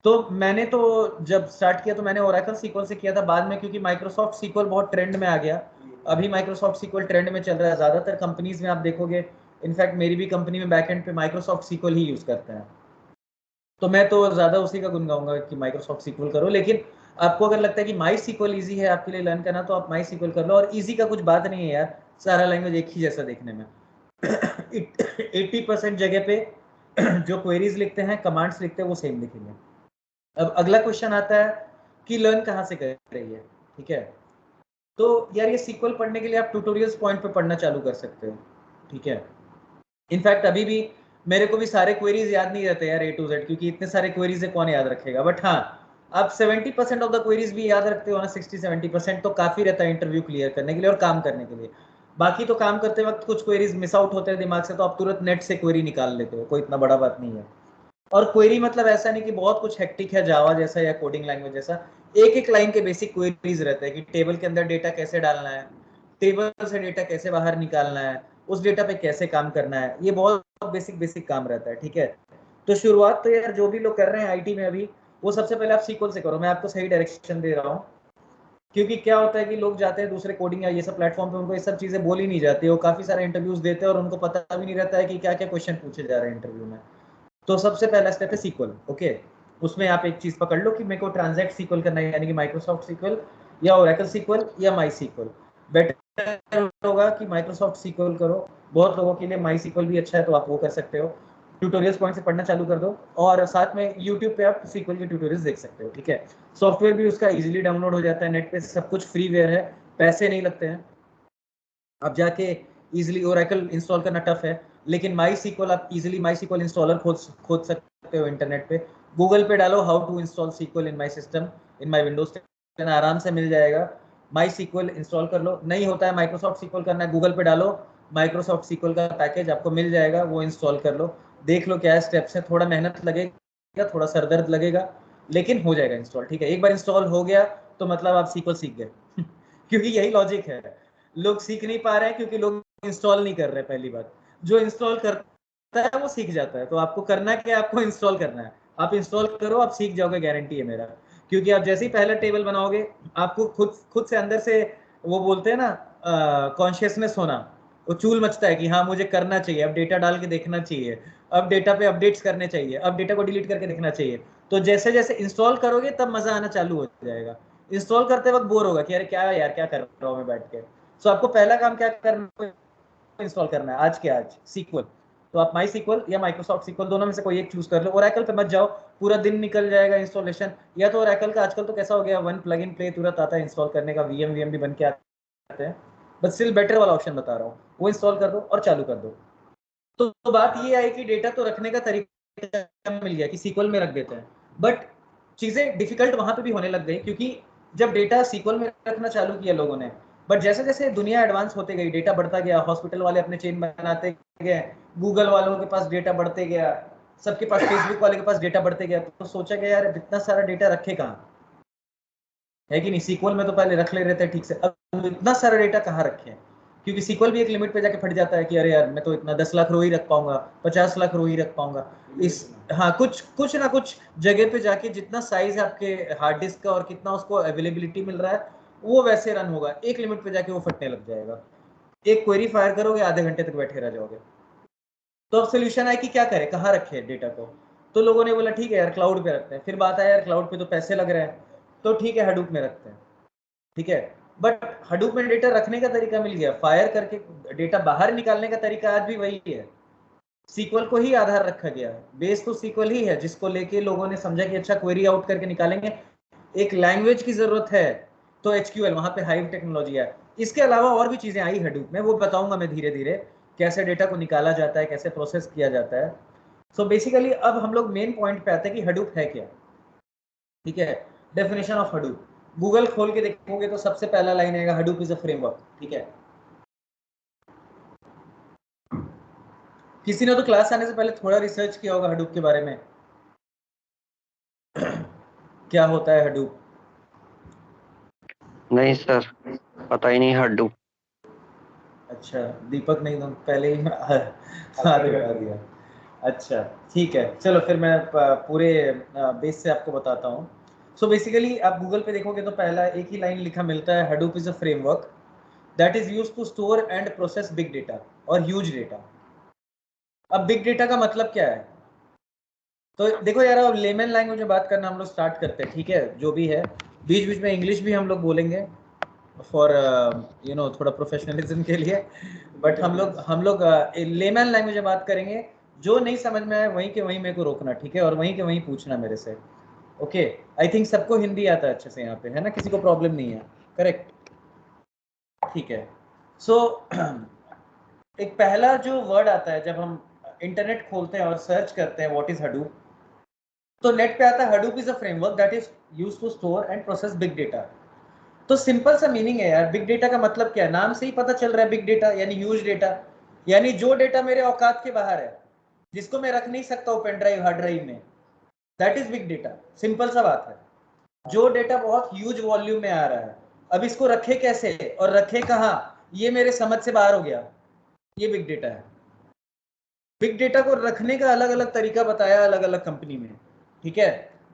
A: तो मैंने तो जब स्टार्ट किया तो मैंने ओरेकल सीक्वल से किया था, बाद में क्योंकि माइक्रोसॉफ्ट सीक्वल बहुत ट्रेंड में आ गया, अभी माइक्रोसॉफ्ट सीक्वल ट्रेंड में चल रहा है, ज्यादातर कंपनीज में आप देखोगे, इनफैक्ट मेरी भी कंपनी में बैकएंड पे माइक्रोसॉफ्ट सीक्वल ही यूज करते हैं। तो मैं तो ज्यादा उसी का गुण गाऊंगा कि माइक्रोसॉफ्ट सीक्वल करो, लेकिन आपको अगर लगता है कि माई सीक्वल ईजी है आपके लिए लर्न करना, तो आप माई सीक्वल कर लो। और ईजी का कुछ बात नहीं है यार, सारा लैंग्वेज एक ही जैसा देखने में। 80% जगह पे जो क्वेरीज लिखते हैं, कमांड्स लिखते हैं, वो सेम लिखेंगे। अब अगला क्वेश्चन आता है कि लर्न कहाँ से कर रही है, ठीक है। तो यार ये सीक्वल पढ़ने के लिए आप ट्यूटोरियल्स पॉइंट पे पढ़ना चालू कर सकते हो, ठीक है। इनफैक्ट अभी भी मेरे को भी सारे क्वेरीज याद नहीं रहते यार A to Z, क्योंकि इतने सारे क्वेरीज है कौन याद रखेगा, बट हाँ आप 70% ऑफ द क्वेरीज भी याद रखते हो ना, 60-70%, तो काफी रहता है इंटरव्यू क्लियर करने के लिए और काम करने के लिए। बाकी तो काम करते वक्त कुछ क्वेरीज मिस आउट होते हैं दिमाग से, तो आप तुरंत नेट से क्वेरी निकाल लेते हो, कोई इतना बड़ा बात नहीं है। और क्वेरी मतलब ऐसा नहीं कि बहुत कुछ हेक्टिक है जावा जैसा या कोडिंग लैंग्वेज जैसा, एक एक लाइन के बेसिक क्वेरीज रहते हैं कि टेबल के अंदर डेटा कैसे डालना है, टेबल से डेटा कैसे बाहर निकालना है, उस डेटा पे कैसे काम करना है, ये बहुत बेसिक बेसिक काम रहता है, ठीक है। तो शुरुआत तो यार जो भी लोग कर रहे हैं आईटी में अभी, वो सबसे पहले आप सीक्वल से करो, मैं आपको सही डायरेक्शन दे रहा हूँ। क्योंकि क्या होता है कि लोग जाते हैं दूसरे कोडिंग या ये सब प्लेटफॉर्म पे, उनको ये सब चीजें बोली नहीं जाती, वो काफी सारे इंटरव्यूज देते हैं और उनको पता भी नहीं रहता है कि क्या क्या क्वेश्चन पूछे जा रहे हैं इंटरव्यू में। तो सबसे पहला स्टेप है सीक्वल, ओके। उसमें आप एक चीज पकड़ लो कि मेरे को ट्रांजैक्ट सीक्वल करना है, यानी कि माइक्रोसॉफ्ट सीक्वल या ओरेकल सीक्वल या माई सीक्वल। बेटर होगा कि माइक्रोसॉफ्ट सीक्वल करो, बहुत लोगों के लिए माई सीक्वल भी अच्छा है, तो आप वो कर सकते हो। ट्यूटोरियल्स पॉइंट से पढ़ना चालू कर दो, और साथ में यूट्यूब पे आप सीक्वल के ट्यूटोरियल्स देख सकते हो, ठीक है। सॉफ्टवेयर भी उसका इजीली डाउनलोड हो जाता है नेट पे, सब कुछ फ्रीवेयर है, पैसे नहीं लगते हैं। आप जाके इजीली ओरेकल इंस्टॉल करना टफ है, लेकिन माई सीक्वल आप इजीली माई सीक्वल इंस्टॉलर खोज सकते हो इंटरनेट पे। गूगल पे डालो how to install SQL in my system in my Windows 10, आराम से मिल जाएगा। माई सीक्वल इंस्टॉल कर लो, नहीं होता है माइक्रोसॉफ्ट सीक्वल करना है, गूगल पे डालो माइक्रोसॉफ्ट सीक्वल का पैकेज आपको मिल जाएगा, वो इंस्टॉल कर लो, देख लो क्या स्टेप्स है। थोड़ा मेहनत लगेगा, थोड़ा सरदर्द लगेगा, लेकिन हो जाएगा इंस्टॉल, ठीक है। एक बार इंस्टॉल हो गया तो मतलब आप SQL सीख गए क्योंकि यही लॉजिक है, लोग सीख नहीं पा रहे हैं क्योंकि लोग इंस्टॉल नहीं कर रहे। पहली बात, जो इंस्टॉल करता है वो सीख जाता है। तो आपको करना क्या है, आपको इंस्टॉल करना है। आप इंस्टॉल करो, आप सीख जाओगे, गारंटी है मेरा। क्योंकि आप जैसे ही पहला टेबल बनाओगे, आपको खुद से अंदर से वो बोलते हैं ना, कॉन्शियसनेस होना, वो चूल मचता है कि हाँ मुझे करना चाहिए, अब डेटा डाल के देखना चाहिए, अब डेटा पे अपडेट्स करने चाहिए, अब डेटा को डिलीट करके देखना चाहिए। तो जैसे जैसे इंस्टॉल करोगे तब मजा आना चालू हो जाएगा। इंस्टॉल करते वक्त बोर होगा कि अरे क्या है यार, क्या कर रहा हूँ मैं बैठ के। सो आपको पहला काम क्या करना है, इंस्टॉल करना है आज के आज SQL। तो आप MySQL या Microsoft SQL दोनों में से कोई एक चूज कर लो। Oracle पे मत जाओ, पूरा दिन निकल जाएगा इंस्टॉलेशन। या तो Oracle का आजकल तो कैसा हो गया, वन प्लग इन प्ले तुरंत आता है इंस्टॉल करने का, VM भी बन के आते हैं। बट स्टिल बेटर वाला ऑप्शन बता रहा हूँ, वो इंस्टॉल कर दो और चालू कर दो। तो बात ये आई कि डेटा तो रखने का तरीका मिल गया कि SQL में रख देते हैं, बट चीजें डिफिकल्ट वहां पे भी होने लग गई, क्योंकि जब डेटा SQL में रखना चालू किया लोगों ने, बट जैसे जैसे दुनिया एडवांस होते गई, डेटा बढ़ता गया, हॉस्पिटल वाले अपने चेन बनाते गए, गूगल वालों के पास डेटा बढ़ते गया, सबके पास, फेसबुक वाले के पास डेटा बढ़ते गया, तो सोचा गया यार इतना सारा डेटा रखे कहाँ, है कि नहीं। SQL में तो पहले रख ले रहे थे ठीक से, अब इतना सारा डेटा कहाँ रखे हैं, क्योंकि SQL भी एक लिमिट पे जाके फट जाता है कि अरे यार मैं तो इतना 10 लाख रो ही रख पाऊंगा, 50 लाख रो ही रख पाऊंगा इस, हाँ कुछ ना कुछ जगह पे जाके जितना साइज है आपके हार्ड डिस्क का और कितना उसको अवेलेबिलिटी मिल रहा है वो वैसे रन होगा, एक लिमिट पे जाके वो फटने लग जाएगा। एक क्वेरी फायर करोगे, आधे घंटे तक बैठे रह जाओगे। तो अब सोल्यूशन है कि क्या करें, कहाँ रखे डेटा को। तो लोगों ने बोला ठीक है यार क्लाउड पे रखते हैं। फिर बात आया यार क्लाउड पे तो पैसे लग रहे हैं, तो ठीक है हडूप में रखते हैं, ठीक है। बट हडूप में डेटा रखने का तरीका मिल गया, फायर करके डेटा बाहर निकालने का तरीका आज भी वही है। SQL को ही आधार रखा गया है, बेस तो SQL ही है, जिसको लेके लोगों ने समझा कि अच्छा क्वेरी आउट करके निकालेंगे, एक लैंग्वेज की जरूरत है तो SQL, वहां पे हाइव टेक्नोलॉजी है। इसके अलावा और भी चीजें आई हडूप में, वो बताऊंगा मैं धीरे धीरे, कैसे डेटा को निकाला जाता है, कैसे प्रोसेस किया जाता है। सो बेसिकली अब हम लोग मेन पॉइंट पे आते हैं कि हडूप है क्या, ठीक है। डेफिनेशन ऑफ हडूप, गूगल खोल के देखोगे तो सबसे पहला लाइन आएगा, हडूप इज अ फ्रेमवर्क, ठीक है। किसी ने तो क्लास आने से पहले थोड़ा रिसर्च किया होगा हडूप के बारे में, क्या होता है हडूप।
C: नहीं सर, पता ही नहीं हडूप।
A: अच्छा दीपक नहीं, तुम पहले ही हाथ उठा दिया। अच्छा ठीक है, चलो फिर मैं पूरे बेस से आपको बताता हूँ। सो बेसिकली आप गूगल पे देखोगे तो पहला एक ही लाइन लिखा मिलता है, Hadoop is a framework that is used to store and process big data और ह्यूज डेटा। अब बिग डेटा का मतलब क्या है, तो देखो यार अब लेमन लैंग्वेज में बात करना हम लोग स्टार्ट करते हैं, ठीक है। जो भी है बीच बीच में इंग्लिश भी हम लोग बोलेंगे फॉर थोड़ा प्रोफेशनलिज्म के लिए, बट हम लोग लेमन लैंग्वेज में बात करेंगे। जो नहीं समझ में आए वहीं के वहीं मेरे को रोकना, ठीक है, और वहीं के वहीं पूछना मेरे से। ओके, आई थिंक सबको हिंदी आता है अच्छे से यहाँ पे, है ना, किसी को प्रॉब्लम नहीं है, करेक्ट, ठीक है। सो एक पहला जो वर्ड आता है जब हम इंटरनेट खोलते हैं और सर्च करते हैं व्हाट इज हडूप, तो नेट पे आता है Hadoop is a framework that is used to store and process big data. तो सिंपल सा मीनिंग है यार, बिग डेटा का मतलब क्या है, नाम से ही पता चल रहा है, बिग डेटा यानी ह्यूज डेटा, यानी जो डेटा मेरे औकात के बाहर है, जिसको मैं रख नहीं सकता हूँ पेन ड्राइव, हार्ड ड्राइव में, that is big data. Simple सा बात है, जो डेटा बहुत ह्यूज वॉल्यूम में आ रहा है, अब इसको रखे कैसे और रखे कहाँ, ये मेरे समझ से बाहर हो गया, ये बिग डेटा है। बिग डेटा को रखने का अलग अलग तरीका बताया अलग अलग कंपनी में, ठीक है।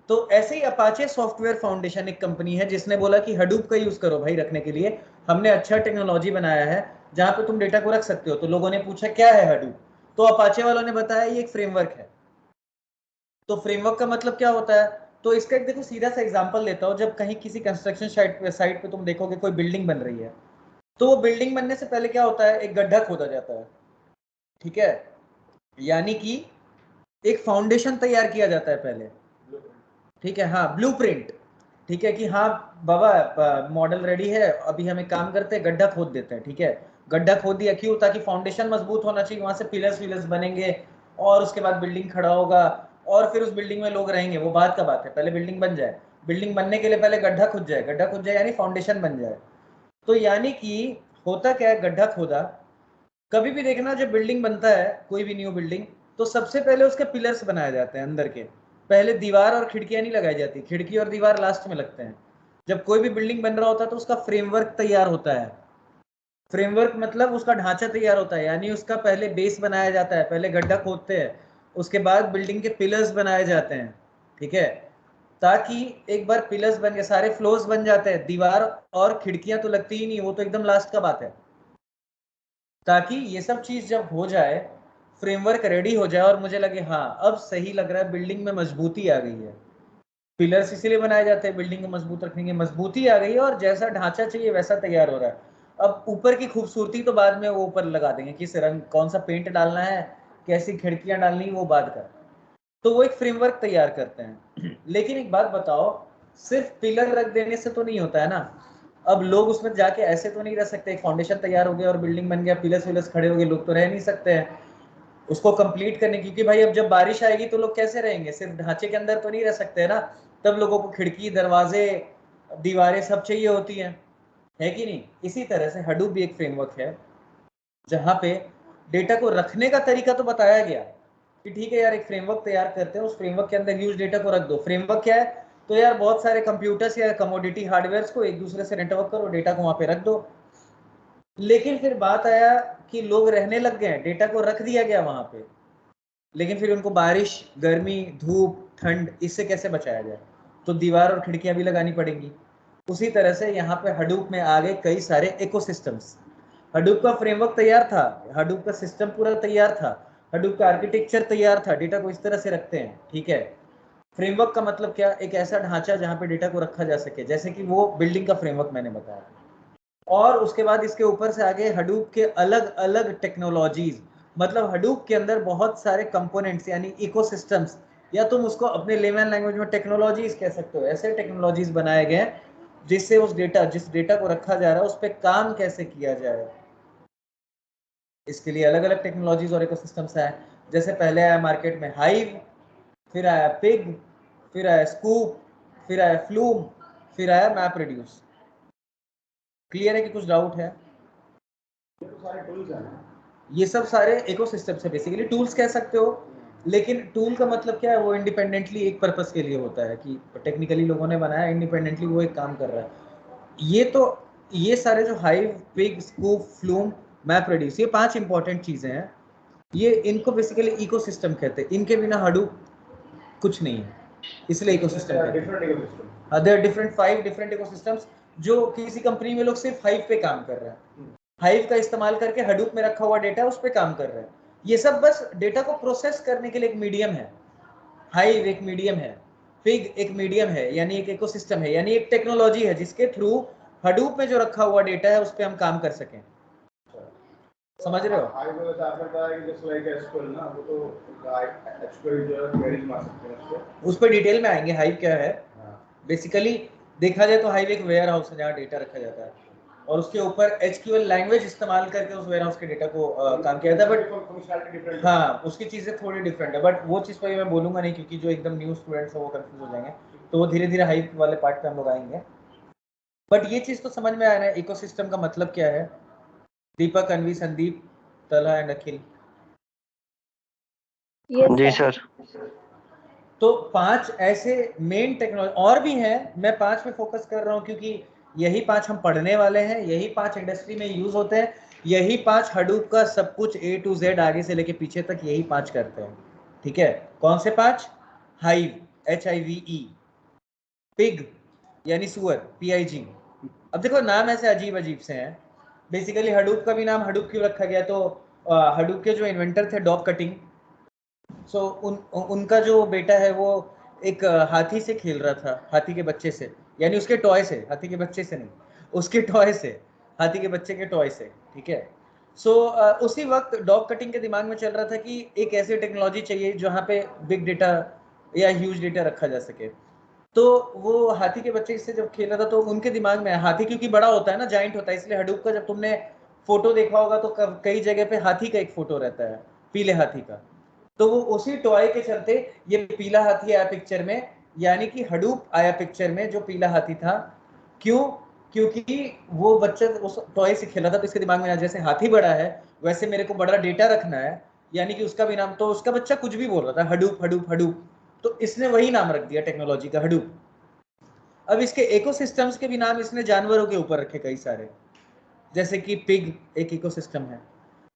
A: तो ऐसे ही अपाचे सॉफ्टवेयर फाउंडेशन एक कंपनी है जिसने बोला कि हडूप का यूज करो भाई रखने के लिए, हमने अच्छा टेक्नोलॉजी बनाया है जहां पे तुम डेटा को रख सकते हो। तो लोगों ने पूछा क्या है हडूप, तो अपाचे वालों ने बताया ये एक फ्रेमवर्क है। तो फ्रेमवर्क का मतलब क्या होता है, तो इसका एक देखो सीधा सा एग्जांपल लेता हूँ। जब कहीं किसी कंस्ट्रक्शन साइट पे तुम देखोगे कोई बिल्डिंग बन रही है, तो वो बिल्डिंग बनने से पहले क्या होता है, एक गड्ढा खोदा जाता है, ठीक है, यानी कि एक फाउंडेशन तैयार किया जाता है पहले, ठीक है, हाँ ब्लूप्रिंट, ठीक है, कि हाँ बाबा मॉडल रेडी है, अभी हम एक काम करते हैं गड्ढा खोद देते हैं, ठीक है। गड्ढा खोद दिया क्यों, ताकि फाउंडेशन मजबूत होना चाहिए, वहां से पिलर्स विलर्स बनेंगे और उसके बाद बिल्डिंग खड़ा होगा और फिर उस बिल्डिंग में लोग रहेंगे, वो बात का बात है, पहले बिल्डिंग बन जाए। बिल्डिंग बनने के लिए पहले गड्ढा खुद जाए, गड्ढा खुद जाए यानी फाउंडेशन बन जाए। तो यानी कि होता क्या है, गड्ढा खोदा, कभी भी देखना जब बिल्डिंग बनता है कोई भी न्यू बिल्डिंग, तो सबसे पहले उसके पिलर्स बनाए जाते हैं अंदर के, पहले दीवार और खिड़कियां नहीं लगाई जाती, खिड़की और दीवार लास्ट में लगते हैं। जब कोई भी बिल्डिंग बन रहा होता है तो उसका फ्रेमवर्क तैयार होता है। फ्रेमवर्क मतलब उसका ढांचा तैयार होता है, यानी उसका पहले बेस बनाया जाता है, पहले गड्ढा खोदते हैं, उसके बाद बिल्डिंग के पिलर्स बनाए जाते हैं, ठीक है। ताकि एक बार पिलर्स बन गए, सारे फ्लोर्स बन जाते हैं, दीवार और खिड़कियां तो लगती ही नहीं, वो तो एकदम लास्ट का बात है। ताकि ये सब चीज जब हो जाए, फ्रेमवर्क रेडी हो जाए और मुझे लगे हाँ अब सही लग रहा है, बिल्डिंग में मजबूती आ गई है। पिलर्स इसीलिए बनाए जाते हैं बिल्डिंग को मजबूत रखने की, मजबूती आ गई है और जैसा ढांचा चाहिए वैसा तैयार हो रहा है। अब ऊपर की खूबसूरती तो बाद में वो ऊपर लगा देंगे, किस रंग, कौन सा पेंट डालना है, कैसी खिड़कियां डालनी, वो बाद का। तो वो एक फ्रेमवर्क तैयार करते हैं। लेकिन एक बात बताओ, सिर्फ पिलर रख देने से तो नहीं होता है ना। अब लोग उसमें जाके ऐसे तो नहीं रह सकते, एक फाउंडेशन तैयार हो गया और बिल्डिंग बन गया, पिलर्स विलर्स खड़े हो गए, लोग तो रह नहीं सकते हैं उसको कंप्लीट करने, क्योंकि भाई अब जब बारिश आएगी तो लोग कैसे रहेंगे, सिर्फ ढांचे के अंदर तो नहीं रह सकते है ना। तब लोगों को खिड़की, दरवाजे, दीवारें सब चाहिए होती हैं, है कि नहीं। इसी तरह से हडूप भी एक फ्रेमवर्क है जहां पे डेटा को रखने का तरीका तो बताया गया कि ठीक है यार एक फ्रेमवर्क तैयार करते हैं, उस फ्रेमवर्क के अंदर यूज डेटा को रख दो। फ्रेमवर्क क्या है, तो यार बहुत सारे कंप्यूटर्स या कमोडिटी हार्डवेयर को एक दूसरे से नेटवर्क करो, डेटा को वहां पे रख दो। लेकिन फिर बात आया कि लोग रहने लग गए, डेटा को रख दिया गया वहां पे, लेकिन फिर उनको बारिश, गर्मी, धूप, ठंड, इससे कैसे बचाया जाए, तो दीवार और खिड़कियां भी लगानी पड़ेंगी। उसी तरह से यहाँ पे हडूप में आ गए कई सारे इकोसिस्टम्स। हडूप का फ्रेमवर्क तैयार था, हडूप का सिस्टम पूरा तैयार था, हडूप का आर्किटेक्चर तैयार था, डेटा को इस तरह से रखते हैं, ठीक है। फ्रेमवर्क का मतलब क्या, एक ऐसा ढांचा जहाँ पे डेटा को रखा जा सके, जैसे कि वो बिल्डिंग का फ्रेमवर्क मैंने बताया। और उसके बाद इसके ऊपर से आगे हडूप के अलग अलग टेक्नोलॉजीज, मतलब हडूप के अंदर बहुत सारे कंपोनेंट्स यानी इकोसिस्टम्स, या तुम उसको अपने लेमन लैंग्वेज में टेक्नोलॉजीज कह सकते हो, ऐसे टेक्नोलॉजीज बनाए गए जिससे उस डेटा, जिस डेटा को रखा जा रहा है उस पर काम कैसे किया जाए। इसके लिए अलग अलग टेक्नोलॉजीज और इकोसिस्टम्स हैं। जैसे पहले आया मार्केट में हाइव, फिर आया पिग, फिर आया स्कूप, फिर आया फ्लूम, फिर आया मैप रिड्यूस। क्लियर है कि कुछ डाउट है?
E: ये तो सारे टूल्स हैं ना।
A: ये सब सारे इकोसिस्टम से बेसिकली टूल्स कह सकते हो, लेकिन टूल का मतलब क्या है, वो इंडिपेंडेंटली एक पर्पस के लिए होता है कि टेक्निकली लोगों ने बनाया, इंडिपेंडेंटली वो एक काम कर रहा है। ये तो ये सारे जो hive, pig, scoop, flume, map reduce, ये 5 इंपॉर्टेंट चीजें हैं। ये इनको बेसिकली इकोसिस्टम कहते हैं, इनके बिना हडूप कुछ नहीं है, इसलिए इकोसिस्टम कहते हैं।
E: Different ecosystem.
A: There are different 5 different ecosystems, जो किसी कंपनी में लोग सिर्फ हाइव पे काम कर रहे हैं, हाइव का इस्तेमाल करके हडूप में रखा हुआ डेटा उस पर काम कर रहे हैं। ये सब बस डेटा को प्रोसेस करने के लिए एक मीडियम है। हाइव एक मीडियम है, पिग एक मीडियम है, यानी एक इकोसिस्टम है, यानी एक टेक्नोलॉजी है जिसके थ्रू हडूप में जो रखा हुआ डेटा है उस पर हम काम कर सकें। समझ रहे हो?
E: हाइव में बता सकता है कि जस्ट लाइक एसक्यूएल ना, वो तो एसक्यूएल जो है क्वेरीज मार सकते हैं उस पे।
A: उस पर डिटेल में आएंगे हाइव क्या है।
E: हाँ।
A: बेसिकली देखा जाए तो हाइव एक वेयर हाउस है जहाँ डेटा रखा जाता है, और उसके ऊपर एचक्यूएल लैंग्वेज इस्तेमाल करके उस वेयर हाउस के डेटा को काम किया जाता है। But
E: functionality different.
A: हाँ, उसकी चीजें थोड़ी डिफरेंट है, बट वो चीज पर मैं बोलूंगा नहीं, क्योंकि जो एकदम न्यू स्टूडेंट्स है वो कंफ्यूज हो जाएंगे, तो वो धीरे धीरे हाइप वाले पार्ट पे हम लोग आएंगे। बट ये चीज तो समझ में आ रहा है इकोसिस्टम का मतलब क्या है। दीपक, अनवी, संदीप, तला एंड अखिल।
B: Yes,
C: जी
B: sir.
C: सर।
A: तो 5 ऐसे मेन टेक्नोलॉजी और भी हैं, मैं 5 पे फोकस कर रहा हूँ क्योंकि यही 5 हम पढ़ने वाले हैं, यही 5 इंडस्ट्री में यूज होते हैं, यही 5 हडूप का सब कुछ A to Z आगे से लेके पीछे तक यही 5 करते हैं, ठीक है। कौन से 5? हाइव, HIVE, पिग यानी सुअर, PIG। अब देखो नाम ऐसे अजीब अजीब से हैं। बेसिकली हडूप का भी नाम हडूप क्यों रखा गया, तो हडूप के जो इन्वेंटर थे डॉग कटिंग, सो उनका जो बेटा है वो एक हाथी से खेल रहा था, हाथी के बच्चे से, यानी उसके टॉय से, हाथी के बच्चे से नहीं, उसके टॉय से, हाथी के बच्चे के टॉय से, ठीक है। सो उसी वक्त डॉग कटिंग के दिमाग में चल रहा था कि एक ऐसी टेक्नोलॉजी चाहिए जहाँ पे बिग डेटा या ह्यूज डेटा रखा जा सके। तो वो हाथी के बच्चे से जब खेल रहा था तो उनके दिमाग में, हाथी क्योंकि बड़ा होता है ना, जाइंट होता है, इसलिए हडूप का जब तुमने फोटो देखा होगा तो कई जगह पे हाथी का एक फोटो रहता है, पीले हाथी का। तो वो उसी टॉय के चलते ये पीला हाथी आया पिक्चर में, यानी कि हडूप आया पिक्चर में जो पीला हाथी था। क्यों? क्योंकि वो बच्चा उस टॉय से खेला था, तो इसके दिमाग में जैसे हाथी बड़ा है वैसे मेरे को बड़ा डेटा रखना है, यानी कि उसका भी नाम, तो उसका बच्चा कुछ भी बोल रहा था, हडूप हडूप हडूप, तो इसने वही नाम रख दिया टेक्नोलॉजी का, हडूप। अब इसके इकोसिस्टम्स के भी नाम इसने जानवरों के ऊपर रखे कई सारे, जैसे कि पिग एक इकोसिस्टम है,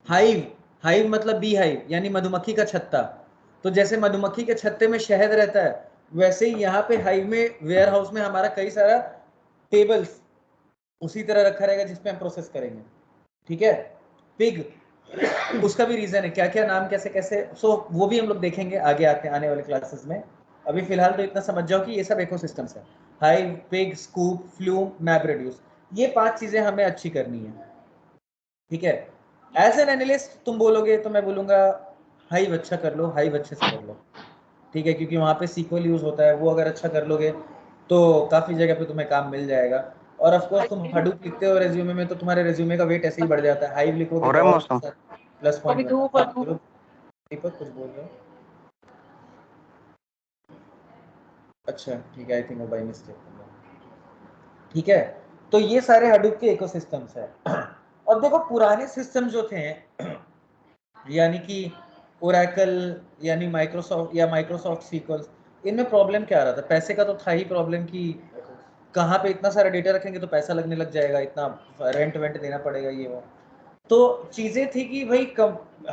A: हाइव, हाइव मतलब बी हाइव यानी मधुमक्खी का छत्ता। तो जैसे मधुमक्खी के छत्ते में शहद रहता है, वैसे ही यहाँ पे हाइव में, वेयर हाउस में हमारा कई सारा टेबल्स उसी तरह रखा रहेगा जिसपे हम प्रोसेस करेंगे, ठीक है। पिग, उसका भी रीजन है, क्या क्या नाम कैसे कैसे, सो वो भी हम लोग देखेंगे आगे आने वाले क्लासेस में। अभी फिलहाल तो इतना समझ जाओ कि ये सब इकोसिस्टम्स है, हाइव, पिग, स्कूप, फ्लूम, मैप्रोड्यूस, ये 5 चीजें हमें अच्छी करनी है, ठीक है। एज एन एनालिस्ट तुम बोलोगे तो मैं बोलूंगा हाइव अच्छा कर लो, हाइव अच्छे से कर लो, ठीक है, क्योंकि वहाँ पे सीक्वल यूज होता है, वो अगर अच्छा कर लोगे तो काफी जगह पे तुम्हें काम मिल जाएगा। और ऑफ कोर्स तुम हडूप लिखते हो रेज्यूमे में तो तुम्हारे रेज्यूमे का वेट ऐसे ही बढ़ जाता है, हाइव लिखोगे
C: हो
A: तो
C: रहा है
A: और
C: मौसम?
A: प्लस पॉइंट बोलो। दीपक कुछ बोल रहे हो? अच्छा ठीक है, आई थिंक वो बाय मिस्टेक, ठीक है। तो ये सारे हडूप के इकोसिस्टम्स है। और देखो पुराने सिस्टम जो थे यानी कि ओरेकल यानी माइक्रोसॉफ्ट या माइक्रोसॉफ्ट सीक्वल, इनमें प्रॉब्लम क्या आ रहा था? पैसे का तो था ही प्रॉब्लम कि कहाँ पे इतना सारा डेटा रखेंगे तो पैसा लगने लग जाएगा, इतना रेंट वेंट देना पड़ेगा, ये वो। तो चीजें थी कि भाई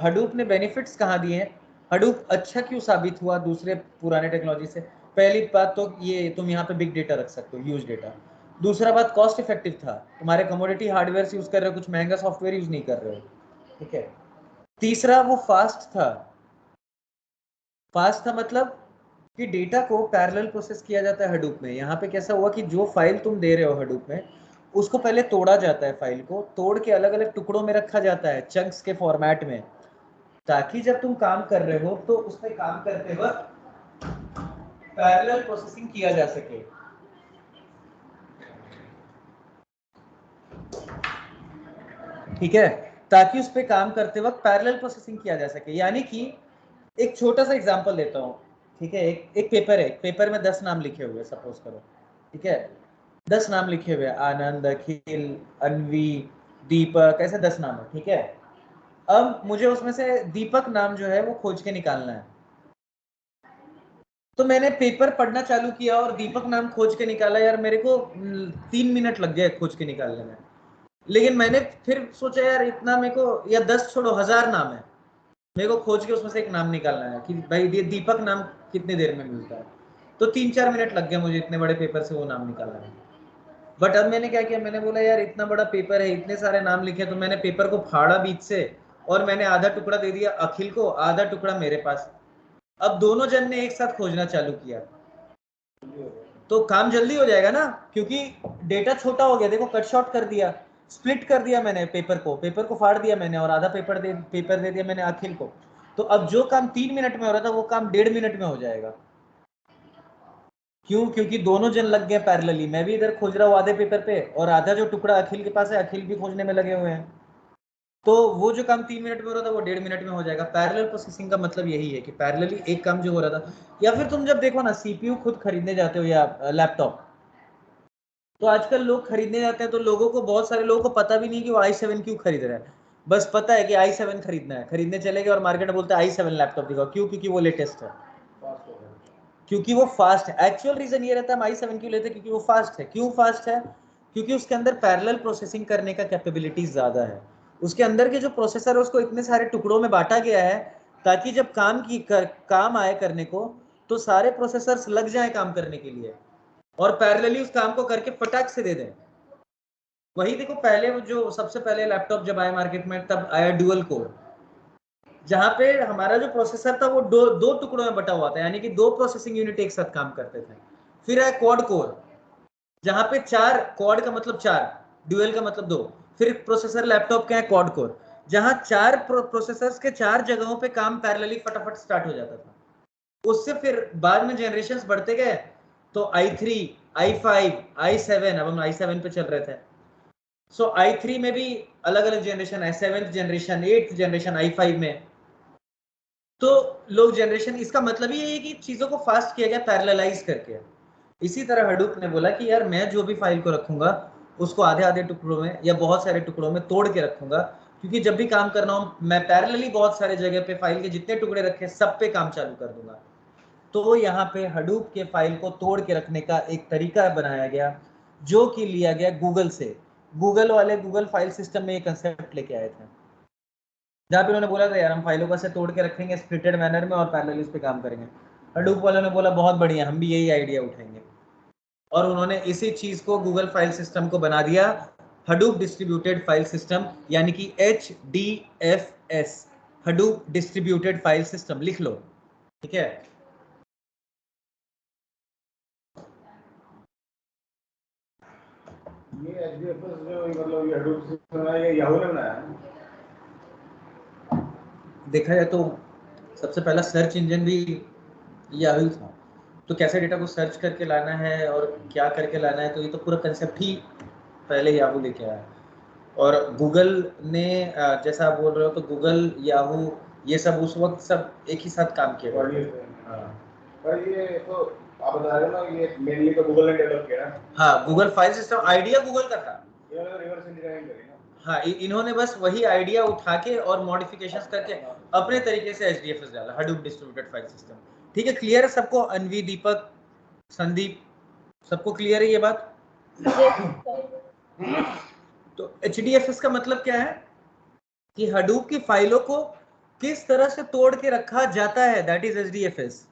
A: हडूप ने बेनिफिट्स कहाँ दिए हैं, हडूप अच्छा क्यों साबित हुआ दूसरे पुराने टेक्नोलॉजी से? पहली बात तो ये तुम यहाँ पे बिग डेटा रख सकते हो, ह्यूज डेटा। दूसरा बात कॉस्ट इफेक्टिव था, तुम्हारे कमोडिटी हार्डवेयर यूज कर रहे हो, कुछ महंगा सॉफ्टवेयर यूज नहीं कर रहे हो, ठीक है। तीसरा वो फास्ट था, फास्ट था मतलब कि डेटा को पैरेलल प्रोसेस किया जाता है हडूप में। यहाँ पे कैसा हुआ कि जो फाइल तुम दे रहे हो हडूप में, उसको पहले तोड़ा जाता है, फाइल को तोड़ के अलग अलग टुकड़ों में रखा जाता है चंक्स के फॉर्मेट में, ताकि जब तुम काम कर रहे हो तो उसमें काम करते वक्त पैरेलल प्रोसेसिंग किया जा सके, ठीक है, ताकि उस पर काम करते वक्त पैरेलल प्रोसेसिंग किया जा सके। यानी कि एक छोटा सा एग्जांपल देता हूँ, ठीक है। एक पेपर है, पेपर में 10 नाम लिखे हुए सपोज करो, ठीक है, 10 नाम लिखे हुए, आनंद, अखिल, अनवी, दीपक, ऐसे 10 नाम है, ठीक है। अब मुझे उसमें से दीपक नाम जो है वो खोज के निकालना है। तो मैंने पेपर पढ़ना चालू किया और दीपक नाम खोज के निकाला, यार मेरे को 3 मिनट लग गए खोज के निकालने में। लेकिन मैंने फिर सोचा यार इतना मेरे को, या 10 छोड़ो 1000 नाम है, मेरे को खोज के उसमें से एक नाम निकालना है कि भाई दीपक नाम कितनी देर में मिलता है। तो 3-4 मिनट लग गए मुझे इतने बड़े पेपर से वो नाम निकालने में। बट अब मैंने क्या किया, मैंने बोला यार इतना बड़ा पेपर है, इतने सारे नाम लिखे, तो मैंने पेपर को फाड़ा बीच से और मैंने आधा टुकड़ा दे दिया अखिल को, आधा टुकड़ा मेरे पास। अब दोनों जन ने एक साथ खोजना चालू किया, तो काम जल्दी हो जाएगा ना, क्योंकि डेटा छोटा हो गया। देखो कट शॉर्ट कर दिया, स्प्लिट कर दिया मैंने, पेपर को फाड़ दिया मैंने और आधा पेपर दे दिया मैंने अखिल को। तो अब जो काम 3 मिनट में हो रहा था वो काम 1.5 मिनट में हो जाएगा। क्यों? क्योंकि दोनों जन लग गए पैरेलली, मैं भी इधर खोज रहा हूँ आधे पेपर पे और आधा जो टुकड़ा अखिल के पास है अखिल भी खोजने में लगे हुए हैं। तो वो जो काम 3 मिनट में हो रहा था वो 1.5 मिनट में हो जाएगा। पैरेलल प्रोसेसिंग का मतलब यही है कि पैरेलली एक काम जो हो रहा था, या फिर तुम जब देखो ना सीपीयू खुद खरीदने जाते हो या लैपटॉप, तो आजकल लोग खरीदने जाते हैं तो लोगों को, बहुत सारे लोगों को पता भी नहीं कि वो i7 क्यों खरीद रहे हैं। बस पता है कि i7 खरीदना है, खरीदने चले गए और मार्केट में बोलते हैं i7 लैपटॉप दिखाओ, क्यों? क्योंकि वो लेटेस्ट है, क्योंकि वो फास्ट है। एक्चुअल रीजन ये रहता है हम i7 क्यों लेते हैं, क्योंकि वो फास्ट है। क्यों फास्ट है? क्योंकि उसके अंदर पैरेलल प्रोसेसिंग करने का कैपेबिलिटी ज्यादा है। उसके अंदर के जो प्रोसेसर है उसको इतने सारे टुकड़ों में बांटा गया है ताकि जब काम आए करने को तो सारे प्रोसेसर्स लग जाए काम करने के लिए और पैरेलली उस काम को करके फटाक से दे दें। वही देखो पहले वो जो सबसे पहले लैपटॉप जब आए मार्केट में तब आया डुअल कोर, जहां पे हमारा जो प्रोसेसर था वो दो टुकड़ों में बटा हुआ था, यानी कि 2 प्रोसेसिंग यूनिट एक साथ काम करते थे। फिर आया क्वाड कोर, जहां पे 4, क्वाड का मतलब 4, डुअल का मतलब 2। फिर प्रोसेसर लैपटॉप के हैं क्वाड कोर, जहां 4 प्रोसेसर्स के 4 जगहों पे काम पैरेलली फटाफट स्टार्ट हो जाता था। उससे फिर बाद में जनरेशंस बढ़ते गए, तो i3, i5, i7, अब हम i7 पे चल रहे थे। सो i3 में भी अलग अलग जनरेशन है, 7th generation, 8th generation i5 में। तो लोग जनरेशन, इसका मतलब ये है कि चीजों को फास्ट किया गया पैरेललाइज करके। इसी तरह हडूप ने बोला कि यार मैं जो भी फाइल को रखूंगा उसको आधे आधे टुकड़ों में या बहुत सारे टुकड़ों में तोड़ के रखूंगा, क्योंकि जब भी काम करना हो मैं पैरेलली बहुत सारे जगह पे फाइल के जितने टुकड़े रखे सब पे काम चालू कर दूंगा। तो यहाँ पे हडूप के फाइल को तोड़ के रखने का एक तरीका बनाया गया जो कि लिया गया गूगल से। गूगल वाले गूगल फाइल सिस्टम में ये कंसेप्ट लेके आए थे, जहाँ पे उन्होंने बोला था यार हम फाइलों को से तोड़ के रखेंगे स्प्लिटेड मैनर में और पैरेलल इस पे काम करेंगे। हडूप वालों ने बोला बहुत बढ़िया, हम भी यही आइडिया उठाएंगे, और उन्होंने इसी चीज को गूगल फाइल सिस्टम को बना दिया हडूप डिस्ट्रीब्यूटेड फाइल सिस्टम, यानी कि HDFS, Hadoop distributed file system. लिख लो, ठीक है।
E: ये HDFS जो मतलब ये हडूप सिस्टम है, ये याहू ने बनाया है।
A: देखा जाए तो सबसे पहला सर्च इंजन भी याहू था, तो कैसे डेटा को सर्च करके लाना है और क्या करके लाना है, तो ये तो पूरा कंसेप्ट ही पहले याहू लेके आया। और गूगल ने जैसा आप बोल रहे हो तो गूगल, याहू, ये सब उस वक्त सब एक ही साथ काम किया
E: और ये पर ये तो आप बता रहे हो ना, ये मेनली तो गूगल ने डेवलप किया ना।
A: हाँ, Google file system idea Google का था।
E: इन्होंने रिवर्स इंजीनियरिंग करी ना।
A: हाँ, इन्होंने बस वही आइडिया उठा के और मॉडिफिकेशंस करके अपने तरीके से HDFS डाला, हडूप डिस्ट्रीब्यूटेड फाइल सिस्टम। ठीक है, क्लियर है सबको? अनवी, दीपक, संदीप, सबको क्लियर है ये बात? तो HDFS का मतलब क्या है कि हडूप की फाइलों को किस तरह से तोड़ के रखा जाता है, that is HDFS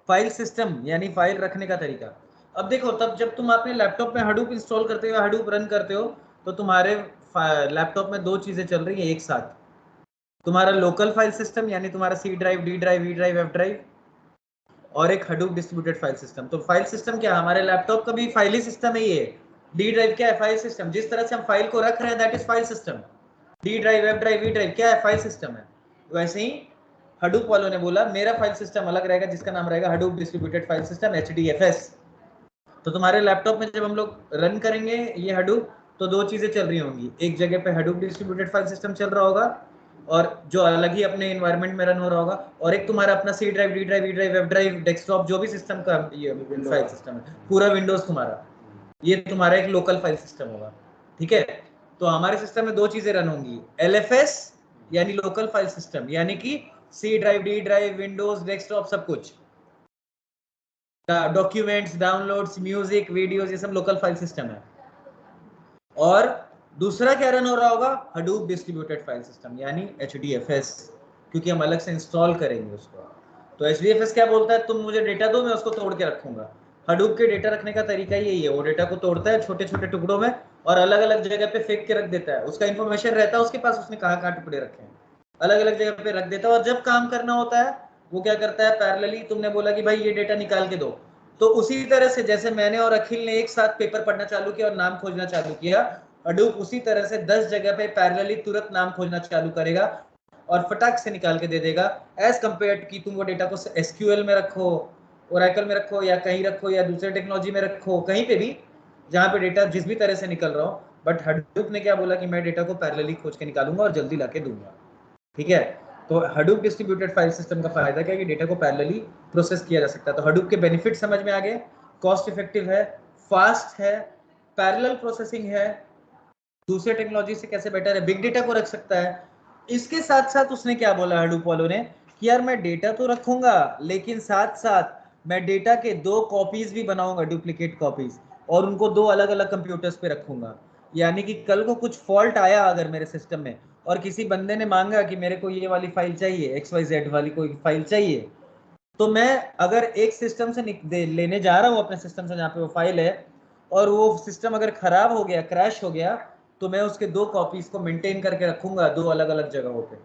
A: file system, यानी फाइल रखने का तरीका। अब देखो, तब जब तुम अपने लैपटॉप में हडूप इंस्टॉल करते हो, हडूप रन करते हो, तो तुम्हारे लैपटॉप में दो चीजें चल रही है एक साथ। तुम्हारा लोकल फाइल सिस्टम यानी तुम्हारा C drive, D drive, E drive, F drive, और एक हडूप डिस्ट्रीब्यूटेड फाइल सिस्टम। तो फाइल सिस्टम क्या, हमारे लैपटॉप का भी फाइल ही सिस्टम है ये। D ड्राइव क्या है? File system. जिस तरह से हम फाइल को रख रहे हैं that is file system. D drive, F drive, E drive क्या है? फाइल सिस्टम है। वैसे ही हडूप वालों ने बोला मेरा फाइल सिस्टम अलग रहेगा जिसका नाम रहेगा Hadoop distributed file system, HDFS। तो तुम्हारे लैपटॉप में जब हम लोग रन करेंगे ये हडूप, तो दो चीजें चल रही होंगी, एक जगह पे हडूप डिस्ट्रीब्यूटेड फाइल सिस्टम चल रहा होगा और जो अलग ही अपने एनवायरनमेंट में रन हो रहा होगा, और एक तुम्हारा अपना C drive, D drive, E drive, F drive, desktop, जो भी सिस्टम का ये फाइल सिस्टम है, पूरा विंडोज तुम्हारा, ये तुम्हारा एक लोकल फाइल सिस्टम होगा। ठीक है, तो हमारे सिस्टम में दो चीजें रन होंगी, LFS यानी लोकल फाइल सिस्टम, यानी कि C drive, D drive, Windows, desktop, सब कुछ, डॉक्यूमेंट्स, डाउनलोड्स, म्यूजिक, वीडियोस, ये सब लोकल फाइल सिस्टम है। और दूसरा क्या रन हो रहा होगा? हडूप डिस्ट्रीब्यूटेड फाइल सिस्टम यानी HDFS, क्योंकि हम अलग से इंस्टॉल करेंगे उसको। तो HDFS क्या बोलता है, तुम मुझे डेटा दो, मैं उसको तोड़ के रखूंगा। हडूप के डेटा रखने का तरीका यही है, वो डेटा को तोड़ता है छोटे छोटे टुकड़ों में और अलग अलग जगह पे फेंक के रख देता है। उसका इंफॉर्मेशन रहता है उसके पास, उसने कहाँ कहाँ टुकड़े रखे हैं, अलग अलग जगह पे रख देता है। और जब काम करना होता है वो क्या करता है, पैरेलली तुमने बोला कि भाई ये डेटा निकाल के दो, तो उसी तरह से जैसे मैंने और अखिल ने एक साथ पेपर पढ़ना चालू किया और नाम खोजना चालू किया, हडूप उसी तरह से 10 जगह पे पैरेलली तुरंत नाम खोजना चालू करेगा और फटाक से निकाल के दे देगा, एज कंपेयर कि तुम वो डेटा को SQL में रखो, ओरेकल में रखो, या कहीं रखो, या दूसरे टेक्नोलॉजी में रखो, कहीं पे भी जहाँ पे डेटा जिस भी तरह से निकल रहा हो। बट हडूप ने क्या बोला कि मैं डेटा को पैरेलली खोज के निकालूंगा और जल्दी लाके दूंगा। ठीक है, तो हडूप डिस्ट्रीब्यूटेड फाइल सिस्टम का फायदा क्या है कि डेटा को पैरेलली प्रोसेस किया जा सकता है। तो हडूप के बेनिफिट समझ में आ गए, कॉस्ट इफेक्टिव है, फास्ट है, पैरेलल प्रोसेसिंग है, दूसरे टेक्नोलॉजी से कैसे बेटर है, बिग डेटा को रख सकता है। इसके साथ साथ उसने क्या बोला हडूप वालों ने कि यार मैं डेटा तो रखूंगा लेकिन साथ साथ मैं डेटा के 2 कॉपीज भी बनाऊंगा, डुप्लीकेट कॉपीज, और उनको 2 अलग अलग कंप्यूटर्स पे रखूंगा। यानी कि कल को कुछ फॉल्ट आया अगर मेरे सिस्टम में और किसी बंदे ने मांगा कि मेरे को ये वाली फाइल चाहिए, XYZ वाली कोई फाइल चाहिए, तो मैं अगर एक सिस्टम से लेने जा रहा हूँ अपने सिस्टम से जहाँ पे वो फाइल है, और वो सिस्टम अगर खराब हो गया, क्रैश हो गया, तो मैं उसके 2 कॉपीज को मेंटेन करके रखूंगा 2 अलग अलग जगहों पे।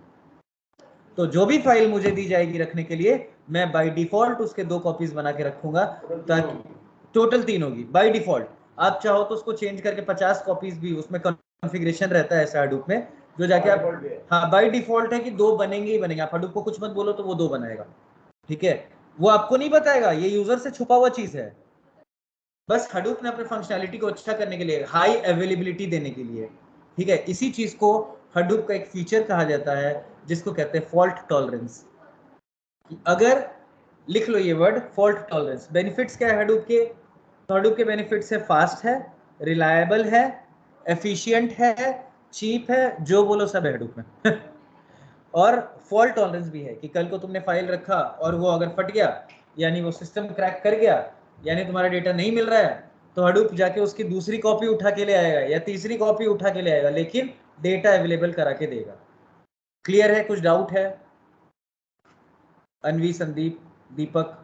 A: तो जो भी फाइल मुझे दी जाएगी रखने के लिए, मैं बाय डिफॉल्ट उसके 2 कॉपीज बना के रखूंगा, ताकि टोटल 3 होगी बाय डिफॉल्ट। आप चाहो तो उसको चेंज करके 50 कॉपीज भी, उसमें कॉन्फ़िगरेशन रहता है ऐसा हडूप में, जो जाके आप, हाँ बाय डिफॉल्ट है कि 2 बनेंगे ही बनेंगे। आप हडूप को कुछ मत बोलो तो वो 2 बनाएगा। ठीक है, वो आपको नहीं बताएगा, ये यूजर से छुपा हुआ चीज है। बस हडूप ने अपने फंक्शनैलिटी को अच्छा करने के लिए, हाई अवेलेबिलिटी देने के लिए, ठीक है, इसी चीज को हडूप का एक फीचर कहा जाता है जिसको कहते हैं फॉल्ट टॉलरेंस। अगर लिख लो ये वर्ड, फॉल्ट टॉलरेंस। बेनिफिट्स क्या है हडूप के? तो हडूप के बेनिफिट्स है, फास्ट है, रिलायबल है, एफिशिएंट है, चीप है, जो बोलो सब है हडूप में और फॉल्ट टॉलरेंस भी है कि कल को तुमने फाइल रखा और वो अगर फट गया यानी वो सिस्टम क्रैक कर गया, यानी तुम्हारा डेटा नहीं मिल रहा है, तो हडूप जाके उसकी दूसरी कॉपी उठा के ले आएगा या तीसरी कॉपी उठा के ले आएगा, लेकिन डेटा अवेलेबल करा के देगा। क्लियर है? कुछ डाउट है? अनवी, संदीप, दीपक?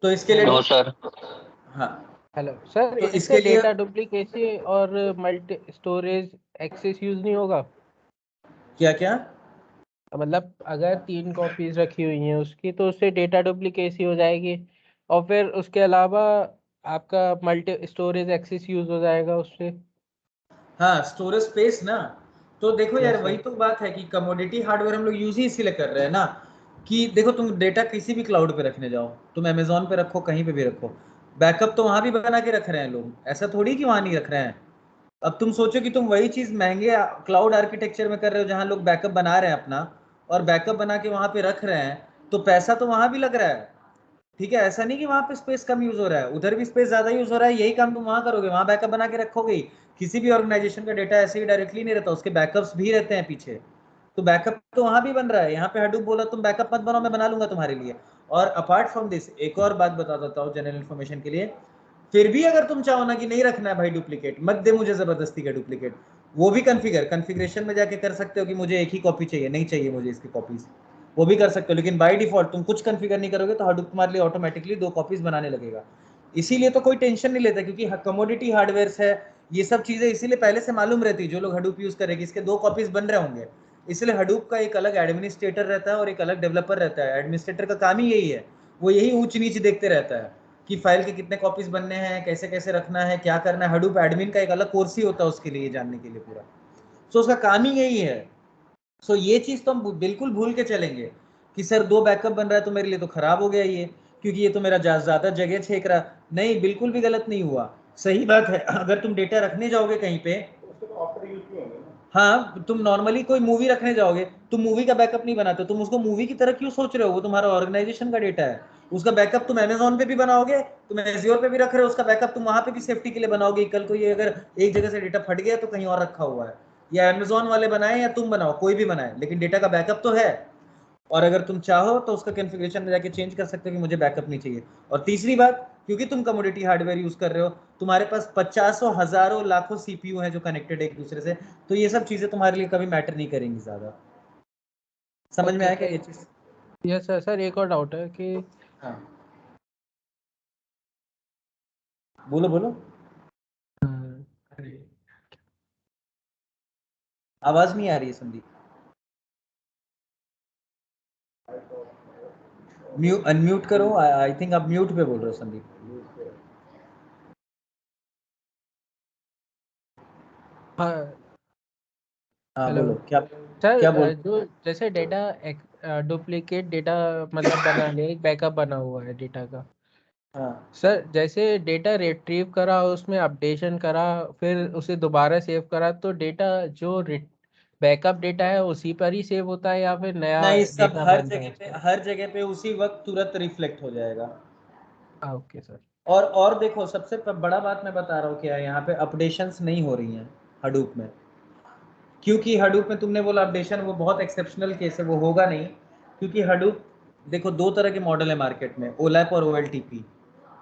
A: तो इसके लिए
C: नो सर।
A: हाँ,
D: हेलो सर,
A: तो
D: इससे
A: इसके लिए
D: डेटा डुप्लीकेसी और मल्टी स्टोरेज एक्सेस यूज नहीं होगा?
A: क्या क्या?
D: मतलब अगर 3 कॉपीज रखी हुई हैं उसकी, तो उससे डेटा डुप्लीकेसी हो जाएगी, और फिर उसके अलावा आपका मल्टी स्टोरेज एक्सेस यूज हो जाएगा उससे।
A: हाँ, स्टोरेज स्पेस ना। तो देखो यार,
D: यस
A: वही
D: सर।
A: तो बात है कि कमोडिटी हार्डवेयर हम लोग यूज ही इसीलिए कर रहे हैं ना, कि देखो तुम डेटा किसी भी क्लाउड पे रखने जाओ, तुम अमेजोन पे रखो, कहीं पे भी रखो, बैकअप तो वहां भी बना के रख रहे हैं लोग, ऐसा थोड़ी कि वहां नहीं रख रहे हैं। अब तुम सोचो कि तुम वही चीज महंगे क्लाउड आर्किटेक्चर में कर रहे हो जहां लोग बैकअप बना रहे हैं अपना, और बैकअप बना के वहां पे रख रहे हैं, तो पैसा तो वहां भी लग रहा है। ठीक है, ऐसा नहीं कि वहां पे स्पेस कम यूज हो रहा है, उधर भी स्पेस ज्यादा यूज हो रहा है, यही काम तुम वहां करोगे, वहां बैकअप बना के रखोगे। किसी भी ऑर्गेनाइजेशन का डेटा ऐसे ही डायरेक्टली नहीं रहता, उसके बैकअप्स भी रहते हैं पीछे, तो बैकअप तो वहां भी बन रहा है। यहाँ पे हडूप बोला तुम बैकअप मत बनाओ, मैं बना लूंगा तुम्हारे लिए। और अपार्ट फ्रॉम दिस एक और बात बता देता हूँ जनरल इन्फॉर्मेशन के लिए, फिर भी अगर तुम चाहो ना कि नहीं रखना है भाई डुप्लीकेट, मत दे मुझे जबरदस्ती का डुप्लीकेट, वो भी कॉन्फ़िगरेशन में जाके कर सकते हो कि मुझे एक ही कॉपी चाहिए, नहीं चाहिए मुझे इसकी कॉपीज, वो भी कर सकते हो। लेकिन बाय डिफॉल्ट तुम कुछ कॉन्फ़िगर नहीं करोगे तो हडूप तुम्हारे लिए ऑटोमेटिकली 2 कॉपीज बनाने लगेगा। इसीलिए तो कोई टेंशन नहीं लेता, क्योंकि कमोडिटी हार्डवेयर है, ये सब चीजें इसीलिए पहले से मालूम रहती, जो लोग हडूप यूज करेंगे इसके 2 कॉपीज बन रहे होंगे। इसलिए हडूप का एक अलग एडमिनिस्ट्रेटर रहता है और एक अलग डेवलपर रहता है। एडमिनिस्ट्रेटर का काम ही यही है, वो यही ऊंच नीच देखते रहता है कि फाइल के कितने कॉपीज बनने हैं, कैसे कैसे रखना है, क्या करना है। हडूप एडमिन का एक अलग कोर्स ही होता है उसके लिए, जानने के लिए पूरा। सो उसका काम ही यही है। सो ये चीज तो हम बिल्कुल भूल के चलेंगे कि सर 2 बैकअप बन रहा है तो मेरे लिए तो खराब हो गया ये, क्योंकि ये तो मेरा ज्यादा जगह छेक रहा। नहीं, बिल्कुल भी गलत नहीं हुआ, सही बात है। अगर तुम डेटा रखने जाओगे कहीं पे,
E: तो उसके तो आफ्टर यूज भी होंगे ना।
A: हाँ, तुम नॉर्मली कोई मूवी रखने जाओगे, तुम मूवी का बैकअप नहीं बनाते, तुम उसको मूवी की तरह क्यों सोच रहे हो? वो तुम्हारा ऑर्गेनाइजेशन का डेटा है, उसका बैकअप तुम अमेजोन पे भी बनाओगे, तुम एजियोर पे भी रख रहे हो, उसका बैकअप तुम वहां पे भी सेफ्टी के लिए बनाओगे। कल को ये अगर एक जगह से डेटा फट गया तो कहीं और रखा हुआ है, या अमेजोन वाले बनाए या तुम बनाओ, कोई भी बनाए, लेकिन डेटा का बैकअप तो है। और अगर तुम चाहो तो उसका कॉन्फ़िगरेशन में जाके चेंज कर सकते हो कि मुझे बैकअप नहीं चाहिए। और तीसरी बात, क्योंकि तुम कमोडिटी हार्डवेयर यूज कर रहे हो, तुम्हारे पास 50 हजारों लाखों सीपीयू हैं जो कनेक्टेड है एक दूसरे से, तो ये सब चीजें तुम्हारे लिए कभी मैटर नहीं करेंगी ज्यादा। समझ में
D: ओके
A: आया क्या
D: सर।
A: ये चीज?
D: Yes sir. सर एक और डाउट है कि
A: हाँ, बोलो बोलो,
D: अरे,
A: आवाज नहीं आ रही है संदीप। अनम्यूट करो, आई थिंक आप म्यूट पे बोल रहे हो संदीप।
D: हाँ
A: हाँ
D: हेलो
A: बोलो, क्या क्या
D: सर,
A: बोल?
D: जो जैसे डेटा डुप्लीकेट डेटा मतलब बना लिया, एक बैकअप बना हुआ है डेटा का।
A: हाँ
D: सर जैसे डेटा रिट्रीव करा, उसमें अपडेशन करा, फिर उसे दोबारा सेव करा, तो डेटा जो बैकअप डेटा है उसी पर ही सेव होता है या फिर नया
A: नहीं, सब
D: डेटा
A: हर
D: बनता है
A: जगह पे,
D: उसका?
A: हर जगह पे उसी वक्त तुरंत रिफ्लेक्ट हो जाएगा।
D: Okay sir.
A: और देखो, सबसे बड़ा बात मैं बता रहा हूँ क्या है, यहाँ पे अपडेशंस नहीं हो रही हैं हडूप में, क्योंकि हडूप में तुमने बोला अपडेशन, वो बहुत एक्सेप्शनल केस है, वो होगा नहीं। क्योंकि हडूप, देखो 2 तरह के मॉडल है मार्केट में, ओलैप और ओएलटीपी।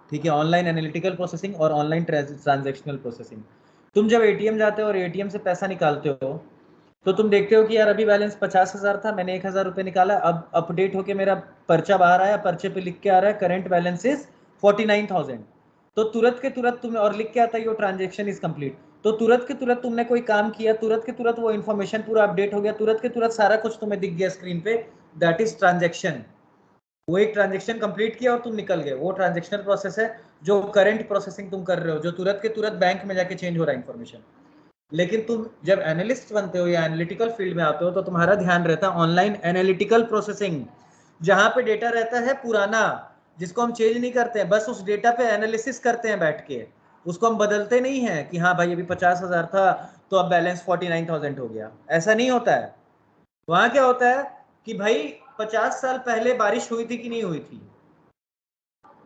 A: ठीक है, ऑनलाइन एनालिटिकल प्रोसेसिंग और ऑनलाइन ट्रांजेक्शनल प्रोसेसिंग। तुम जब एटीएम जाते हो और एटीएम से पैसा निकालते हो, तो तुम देखते हो कि यार अभी बैलेंस 50,000 था, मैंने 1,000 रुपये निकाला, अब अपडेट होके मेरा पर्चा बाहर आया, पर्चे पे लिख के आ रहा है करंट बैलेंस इज 49,000। तो तुरंत के तुरंत तुम्हें और लिख के आता है योर ट्रांजेक्शन इज कंप्लीट। तो तुरंत के तुरंत तुमने कोई काम किया, तुरंत के तुरंत वो इन्फॉर्मेशन पूरा अपडेट हो गया, तुरंत के तुरंत सारा कुछ तुम्हें दिख गया स्क्रीन पे, दैट इज ट्रांजेक्शन। वो एक ट्रांजेक्शन कंप्लीट किया और तुम निकल गए, वो ट्रांजेक्शनल प्रोसेस है। जो करंट प्रोसेसिंग तुम कर रहे हो, जो तुरंत के तुरंत बैंक में जाके चेंज हो रहा है इन्फॉर्मेशन। लेकिन तुम जब एनालिस्ट बनते हो या एनालिटिकल फील्ड में आते हो, तो तुम्हारा ध्यान रहता है ऑनलाइन एनालिटिकल प्रोसेसिंग, जहां पे डेटा रहता है पुराना, जिसको हम चेंज नहीं करते हैं, बस उस डेटा पे एनालिसिस करते हैं बैठ के, उसको हम बदलते नहीं है कि हाँ भाई अभी 50,000 था तो अब बैलेंस 49,000 हो गया, ऐसा नहीं होता है। वहां क्या होता है कि भाई 50 साल पहले बारिश हुई थी कि नहीं हुई थी,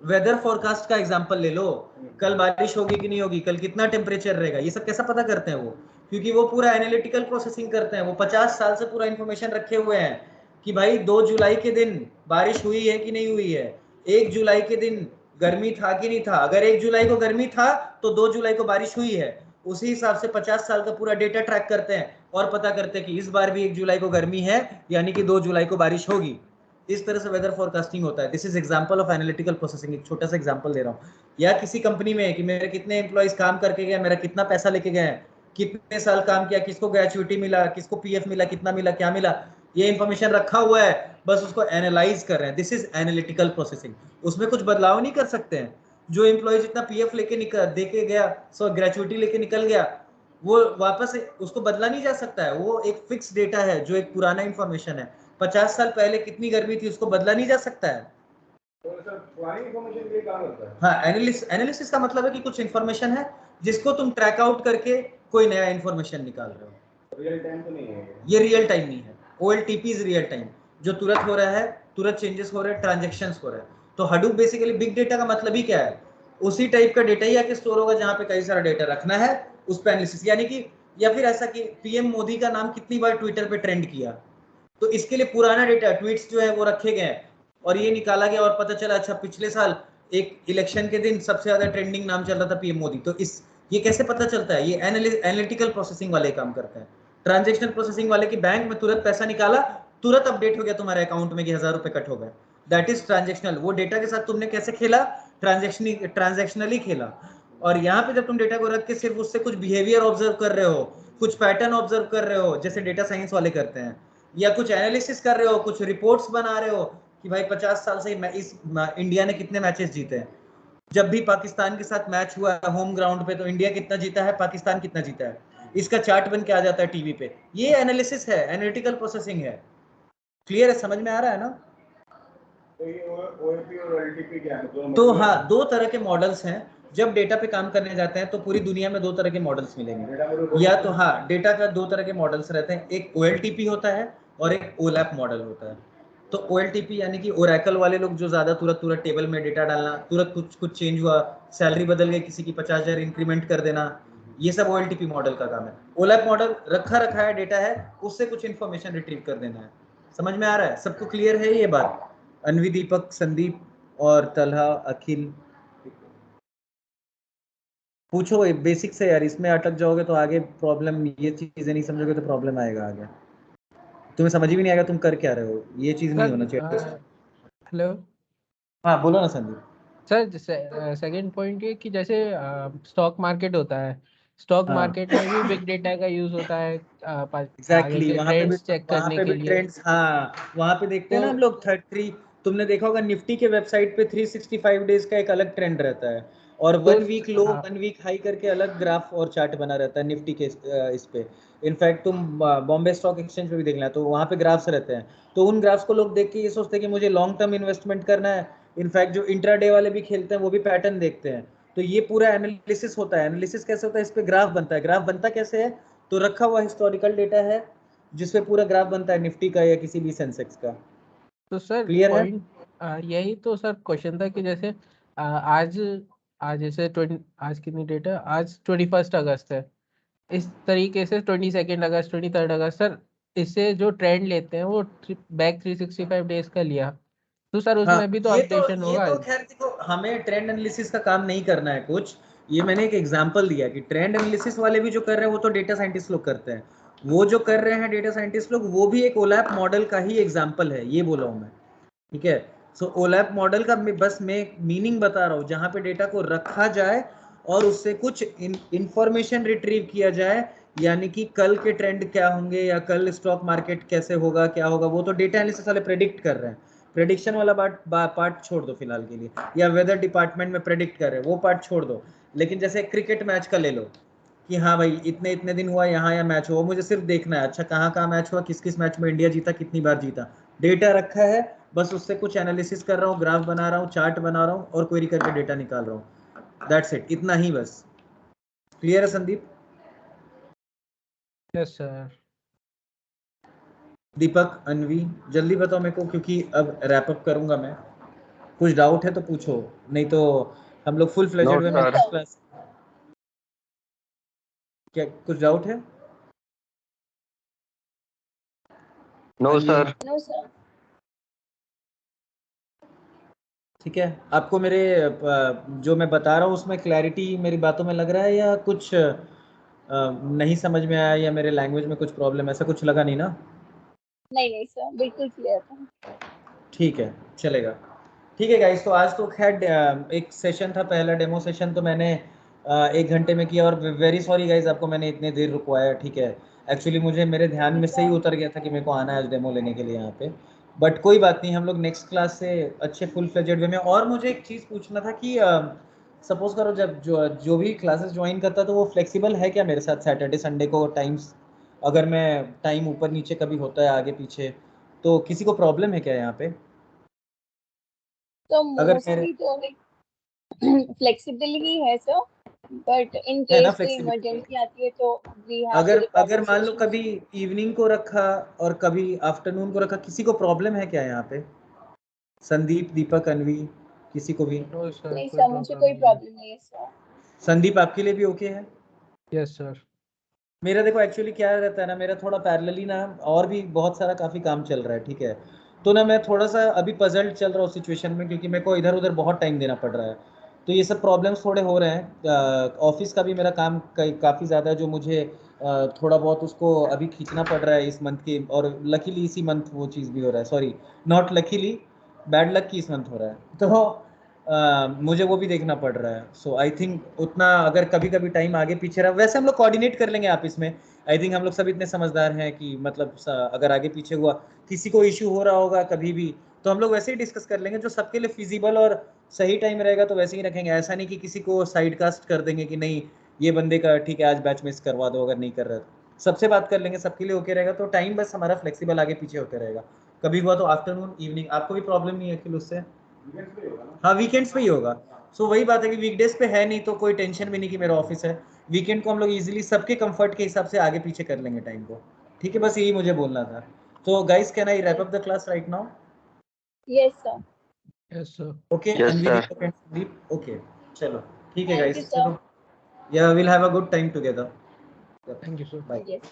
A: वेदर फोरकास्ट का एग्जांपल ले लो, कल बारिश होगी कि नहीं होगी, कल कितना टेम्परेचर रहेगा, ये सब कैसा पता करते हैं वो? क्योंकि वो पूरा एनालिटिकल प्रोसेसिंग करते हैं, वो 50 साल से पूरा इंफॉर्मेशन रखे हुए हैं। कि भाई 2 जुलाई के दिन बारिश हुई है कि नहीं हुई है, 1 जुलाई के दिन गर्मी था कि नहीं था। अगर 1 जुलाई को गर्मी था तो 2 जुलाई को बारिश हुई है। उसी हिसाब से 50 साल का पूरा डेटा ट्रैक करते हैं और पता करते हैं कि इस बार भी 1 जुलाई को गर्मी है, यानी कि 2 जुलाई को बारिश होगी। इस तरह से वेदर फोरकास्टिंग होता है। This is example of analytical processing. एक छोटा सा एग्जांपल दे रहा हूँ। या किसी कंपनी में कि मेरे कितने एम्प्लॉइज काम करके गए, मेरा कितना पैसा लेके गए, कितने साल काम किया, किसको ग्रेचुइटी मिला, किसको पीएफ मिला, कितना मिला, क्या मिला, ये इंफॉर्मेशन रखा हुआ है, बस उसको एनालाइज कर रहे हैं। This is analytical processing. उसमें कुछ बदलाव नहीं कर सकते हैं। जो एम्प्लॉय जितना पीएफ लेके निकल दे के गया, सो ग्रेचुइटी लेके निकल गया, वो वापस उसको बदला नहीं जा सकता है। वो एक फिक्स डेटा है, जो एक पुराना इंफॉर्मेशन है। 50 साल पहले कितनी गर्मी थी उसको बदला नहीं जा सकता है।
E: तो सर पुरानी इंफॉर्मेशन के लिए काम करता है।
A: हाँ, एनालिसिस का मतलब है कि कुछ इंफॉर्मेशन है जिसको तुम ट्रैक आउट करके कोई नया इंफॉर्मेशन निकाल रहे हो।
E: रियल टाइम तो नहीं है
A: ये रियल टाइम नहीं है। OLTP इज रियल टाइम, जो तुरंत हो रहा है, तुरंत चेंजेस हो रहे हैं, ट्रांजेक्शन्स हो रहे हैं। तो हडूप बेसिकली बिग डेटा का मतलब ही क्या है? उसी टाइप का डेटा ही आके स्टोर होगा जहां पे कई सारा डेटा रखना है, उस पर एनालिसिस। यानी कि या फिर ऐसा कि पीएम मोदी का नाम कितनी बार ट्विटर पे ट्रेंड किया, तो इसके लिए पुराना डेटा, ट्वीट्स जो है वो रखे गए हैं और ये निकाला गया और पता चला अच्छा पिछले साल एक इलेक्शन के दिन सबसे ज्यादा ट्रेंडिंग नाम चल रहा था पीएम मोदी। तो इस ये कैसे पता चलता है? ये एनालिटिकल प्रोसेसिंग वाले काम करते हैं। ट्रांजेक्शनल प्रोसेसिंग वाले की बैंक में तुरंत पैसा निकाला, तुरंत अपडेट हो गया तुम्हारे अकाउंट में कि 1000 रुपए कट हो गए। That is transactional. वो डेटा के साथ तुमने कैसे खेला? ट्रांजेक्शनली खेला। और यहाँ पे जब तुम डेटा को रख के सिर्फ उससे कुछ बिहेवियर ऑब्जर्व कर रहे हो, कुछ पैटर्न ऑब्जर्व कर रहे हो, जैसे डेटा साइंस वाले करते हैं, या कुछ एनालिसिस कर रहे हो, कुछ रिपोर्ट्स बना रहे हो कि भाई 50 साल से इस इंडिया ने कितने मैचेस जीते हैं, जब भी पाकिस्तान के साथ मैच हुआ है होम ग्राउंड पे तो इंडिया कितना जीता है, पाकिस्तान कितना जीता है, इसका चार्ट बन के आ जाता है टीवी पे। ये एनालिसिस है, एनालिटिकल प्रोसेसिंग है। क्लियर है? समझ में आ रहा है ना?
E: तो ये ओएपी और एलटीपी क्या है?
A: तो हाँ, 2 तरह के मॉडल्स हैं। जब डेटा पे काम करने जाते हैं तो पूरी दुनिया में 2 तरह के मॉडल्स मिलेंगे। या तो हाँ, डेटा का 2 तरह के मॉडल्स रहते हैं। एक OLTP होता है और एक OLAP मॉडल होता है। तो OLTP यानी कि ओरेकल वाले लोग जो ज्यादा तुरंत तुरंत टेबल में डेटा डालना, तुरंत कुछ कुछ चेंज हुआ, सैलरी बदल गई किसी की, 50,000 इंक्रीमेंट कर देना, ये सब OLTP मॉडल का काम है। OLAP मॉडल रखा है डेटा है, उससे कुछ इन्फॉर्मेशन रिट्रीव कर देना है। समझ में आ रहा है? सबको क्लियर है ये बात? अनवी, दीपक, संदीप और तलहा, अखिल, पूछो बेसिक से यार। इसमें अटक जाओगे तो आगे प्रॉब्लम, ये चीजें नहीं समझोगे तो प्रॉब्लम आएगा आगे। तुम्हें समझ भी नहीं आएगा तुम कर क्या रहे हो, ये चीज नहीं होना चाहिए।
D: हेलो
A: हाँ बोलो ना संदीप।
D: सर, सेकंड पॉइंट ये कि जैसे स्टॉक मार्केट होता है, स्टॉक
A: हाँ
D: मार्केट में भी बिग डेटा का यूज होता है आगे
A: एग्जैक्टली,
D: के ट्रेंड्स चेक
A: वहाँ
D: करने
A: पे
D: के
A: भी
D: लिए।
A: ट्रेंड्स, हाँ वहाँ पे देखते हैं
D: तो
A: ना हम लोग 33। तुमने देखा होगा निफ्टी के वेबसाइट पे 365 डेज का एक अलग ट्रेंड रहता है, और
D: तो
A: 1 वीक लो
D: हाँ
A: 1 वीक हाई करके अलग ग्राफ और चार्ट बना रहता है निफ्टी के इस पे। इनफैक्ट तुम बॉम्बे स्टॉक एक्सचेंज पे भी देखना, तो वहाँ पे ग्राफ्स रहते हैं। तो उन ग्राफ्स को लोग देख के ये सोचते हैं कि मुझे लॉन्ग टर्म इन्वेस्टमेंट करना है। इनफैक्ट जो इंट्राडे वाले भी खेलते हैं वो भी पैटर्न देखते हैं। तो ये पूरा एनालिसिस होता है। एनालिसिस कैसे होता है? इस पे ग्राफ बनता है। ग्राफ बनता कैसे है? तो रखा हुआ हिस्टोरिकल डेटा है जिसपे पूरा ग्राफ बनता है निफ्टी का या किसी भी सेंसेक्स का।
D: तो सर
A: क्लियर है?
D: पॉइंट यही तो सर क्वेश्चन था कि जैसे आज आज जैसे 20 आज कितनी डेट है, आज 21 अगस्त है। इस तरीके से 22 अगस्त 23 अगस्त सर, इससे जो ट्रेंड लेते हैं वो बैक 365 डेज का लिया, तो सर
A: हाँ,
D: उसमें भी तो
A: ये तो
D: अपडेशन
A: ये
D: होगा।
A: तो खैर देखो, हमें ट्रेंड एनालिसिस का काम नहीं करना है कुछ। ये मैंने एक एग्जांपल दिया कि ट्रेंड एनालिसिस वाले भी जो कर रहे हैं वो तो डेटा साइंटिस्ट लोग करते हैं। वो जो कर रहे हैं डेटा साइंटिस्ट लोग, वो भी एक ओलैप मॉडल का ही एग्जांपल है, ये बोला हूं मैं। ठीक है? सो ओलैप मॉडल का बस मैं मीनिंग बता रहा हूँ, जहां पे डेटा को रखा जाए और उससे कुछ इंफॉर्मेशन रिट्रीव किया जाए। यानी कि कल के ट्रेंड क्या होंगे या कल स्टॉक मार्केट कैसे होगा, क्या होगा, वो तो डेटा एनालिसिस वाले प्रेडिक्ट कर रहे हैं। प्रेडिक्शन वाला पार्ट छोड़ दो फिलहाल के लिए, या वेदर डिपार्टमेंट में प्रेडिक्ट कर रहे हैं वो पार्ट छोड़ दो। लेकिन जैसे क्रिकेट मैच का ले लो कि हाँ भाई इतने इतने दिन हुआ यहाँ या मैच हुआ, मुझे सिर्फ देखना है अच्छा कहाँ कहाँ मैच हुआ, किस किस मैच में इंडिया जीता, कितनी बार जीता। डेटा रखा है, बस उससे कुछ एनालिसिस कर रहा हूँ, ग्राफ बना रहा हूँ, चार्ट बना रहा हूँ और क्वेरी करके डेटा निकाल रहा हूँ। दैट्स इट, इतना ही बस। क्लियर है संदीप?
D: Yes sir.
A: दीपक, अनवी, जल्दी बताओ मेरे को क्योंकि अब रैप अप करूंगा मैं। कुछ डाउट है तो पूछो, नहीं तो हम लोग फुल फ्लेजेड
C: नो
A: वे में
C: सर।
A: Next class. क्या कुछ डाउट है?
C: नो
A: हाँ जी।
C: सर।
B: No, sir.
A: ठीक है, आपको मेरे जो मैं बता रहा हूँ उसमें क्लैरिटी मेरी बातों में लग रहा है या कुछ नहीं समझ में आया या मेरे लैंग्वेज में कुछ प्रॉब्लम, ऐसा कुछ लगा नहीं ना?
B: नहीं सर, बिल्कुल क्लियर था।
A: ठीक है, चलेगा। ठीक है गाइस, तो आज तो खैर एक सेशन था, पहला डेमो सेशन तो मैंने 1 घंटे में किया, और वेरी सॉरी गाइस आपको मैंने इतने देर रुकवाया। ठीक है, एक्चुअली मुझे मेरे ध्यान में से ही उतर गया था कि मेरे को आना है आज डेमो लेने के लिए यहाँ पे, बट कोई बात नहीं, हम लोग नेक्स्ट क्लास से अच्छे फुल फ्लेजेड वे में। और मुझे एक चीज़ पूछना था कि सपोज करो जब जो भी क्लासेस ज्वाइन करता तो वो फ्लेक्सिबल है क्या मेरे साथ सैटरडे संडे को टाइम्स? अगर मैं टाइम ऊपर नीचे कभी होता है आगे पीछे, तो किसी को प्रॉब्लम है क्या यहाँ पे?
B: तो
A: अगर मेरे
B: मोस्टली तो लाइक फ्लेक्सिबिलिटी है सर, बट इन
A: है ना
B: केस कोई
A: फ्लेक्सिबिलिटी,
B: इमरजेंसी आती है तो वी हैव टू
A: अगर
B: रिकॉर्ड
A: अगर
B: द
A: मान लो
B: सेशन।
A: कभी इवनिंग को रखा और कभी आफ्टरनून को रखा, किसी को प्रॉब्लम है क्या यहाँ पे? संदीप, दीपक, अनवी, किसी को भी?
D: नो सर,
B: नहीं
D: कोई
B: सर, मुझे
D: प्रॉब्लम
B: कोई
D: नहीं है।
B: प्रॉब्लम नहीं है सर।
A: संदीप आपके लिए भी ओके है?
D: Yes sir.
A: मेरा देखो एक्चुअली क्या रहता है ना, मेरा थोड़ा पैरेलली ना और भी बहुत सारा काफ़ी काम चल रहा है। ठीक है, तो ना मैं थोड़ा सा अभी पजल्ड चल रहा हूँ सिचुएशन में, क्योंकि मेरे को इधर उधर बहुत टाइम देना पड़ रहा है, तो ये सब प्रॉब्लम्स थोड़े हो रहे हैं। ऑफिस का भी मेरा काम काफ़ी ज़्यादा है, जो मुझे थोड़ा बहुत उसको अभी खींचना पड़ रहा है इस मंथ के, और लकीली इसी मंथ वो चीज़ भी हो रहा है, sorry not luckily, bad luck की इस मंथ हो रहा है, तो मुझे वो भी देखना पड़ रहा है। सो आई थिंक उतना अगर कभी कभी टाइम आगे पीछे रहा, वैसे हम लोग कोऑर्डिनेट कर लेंगे आप इसमें। आई थिंक हम लोग सब इतने समझदार हैं कि मतलब अगर आगे पीछे हुआ, किसी को इश्यू हो रहा होगा कभी भी, तो हम लोग वैसे ही डिस्कस कर लेंगे, जो सबके लिए फिजिबल और सही टाइम रहेगा तो वैसे ही रखेंगे। ऐसा नहीं कि किसी को साइड कास्ट कर देंगे कि नहीं ये बंदे का ठीक है आज बैच मिस करवा दो, अगर नहीं कर रहा तो सबसे बात कर लेंगे, सबके लिए ओके रहेगा, तो टाइम बस हमारा फ्लेक्सिबल आगे पीछे होते रहेगा। कभी हुआ तो आफ्टरनून इवनिंग, आपको भी प्रॉब्लम नहीं है अखिल उससे?
E: वीकेंड्स पे ही होगा ना?
A: हाँ वीकेंड्स पे ही होगा। सो वही बात है कि वीकडेज पे है नहीं तो कोई टेंशन भी नहीं कि मेरा ऑफिस है। वीकेंड को हम लोग इजीली सबके कंफर्ट के हिसाब से आगे पीछे कर लेंगे टाइम को। ठीक है, बस यही मुझे बोलना था। तो guys can I wrap up the class right now?
B: Yes sir.
D: Yes sir.
A: Okay,
C: yes
A: Anvi,
C: sir.
A: Deepak and Sandeep, okay चलो ठीक है
B: थैंक यू
A: गाइस,
B: सर।
A: चलो या will have a good time together.
D: Thank you sir.
A: Bye.
B: Yes.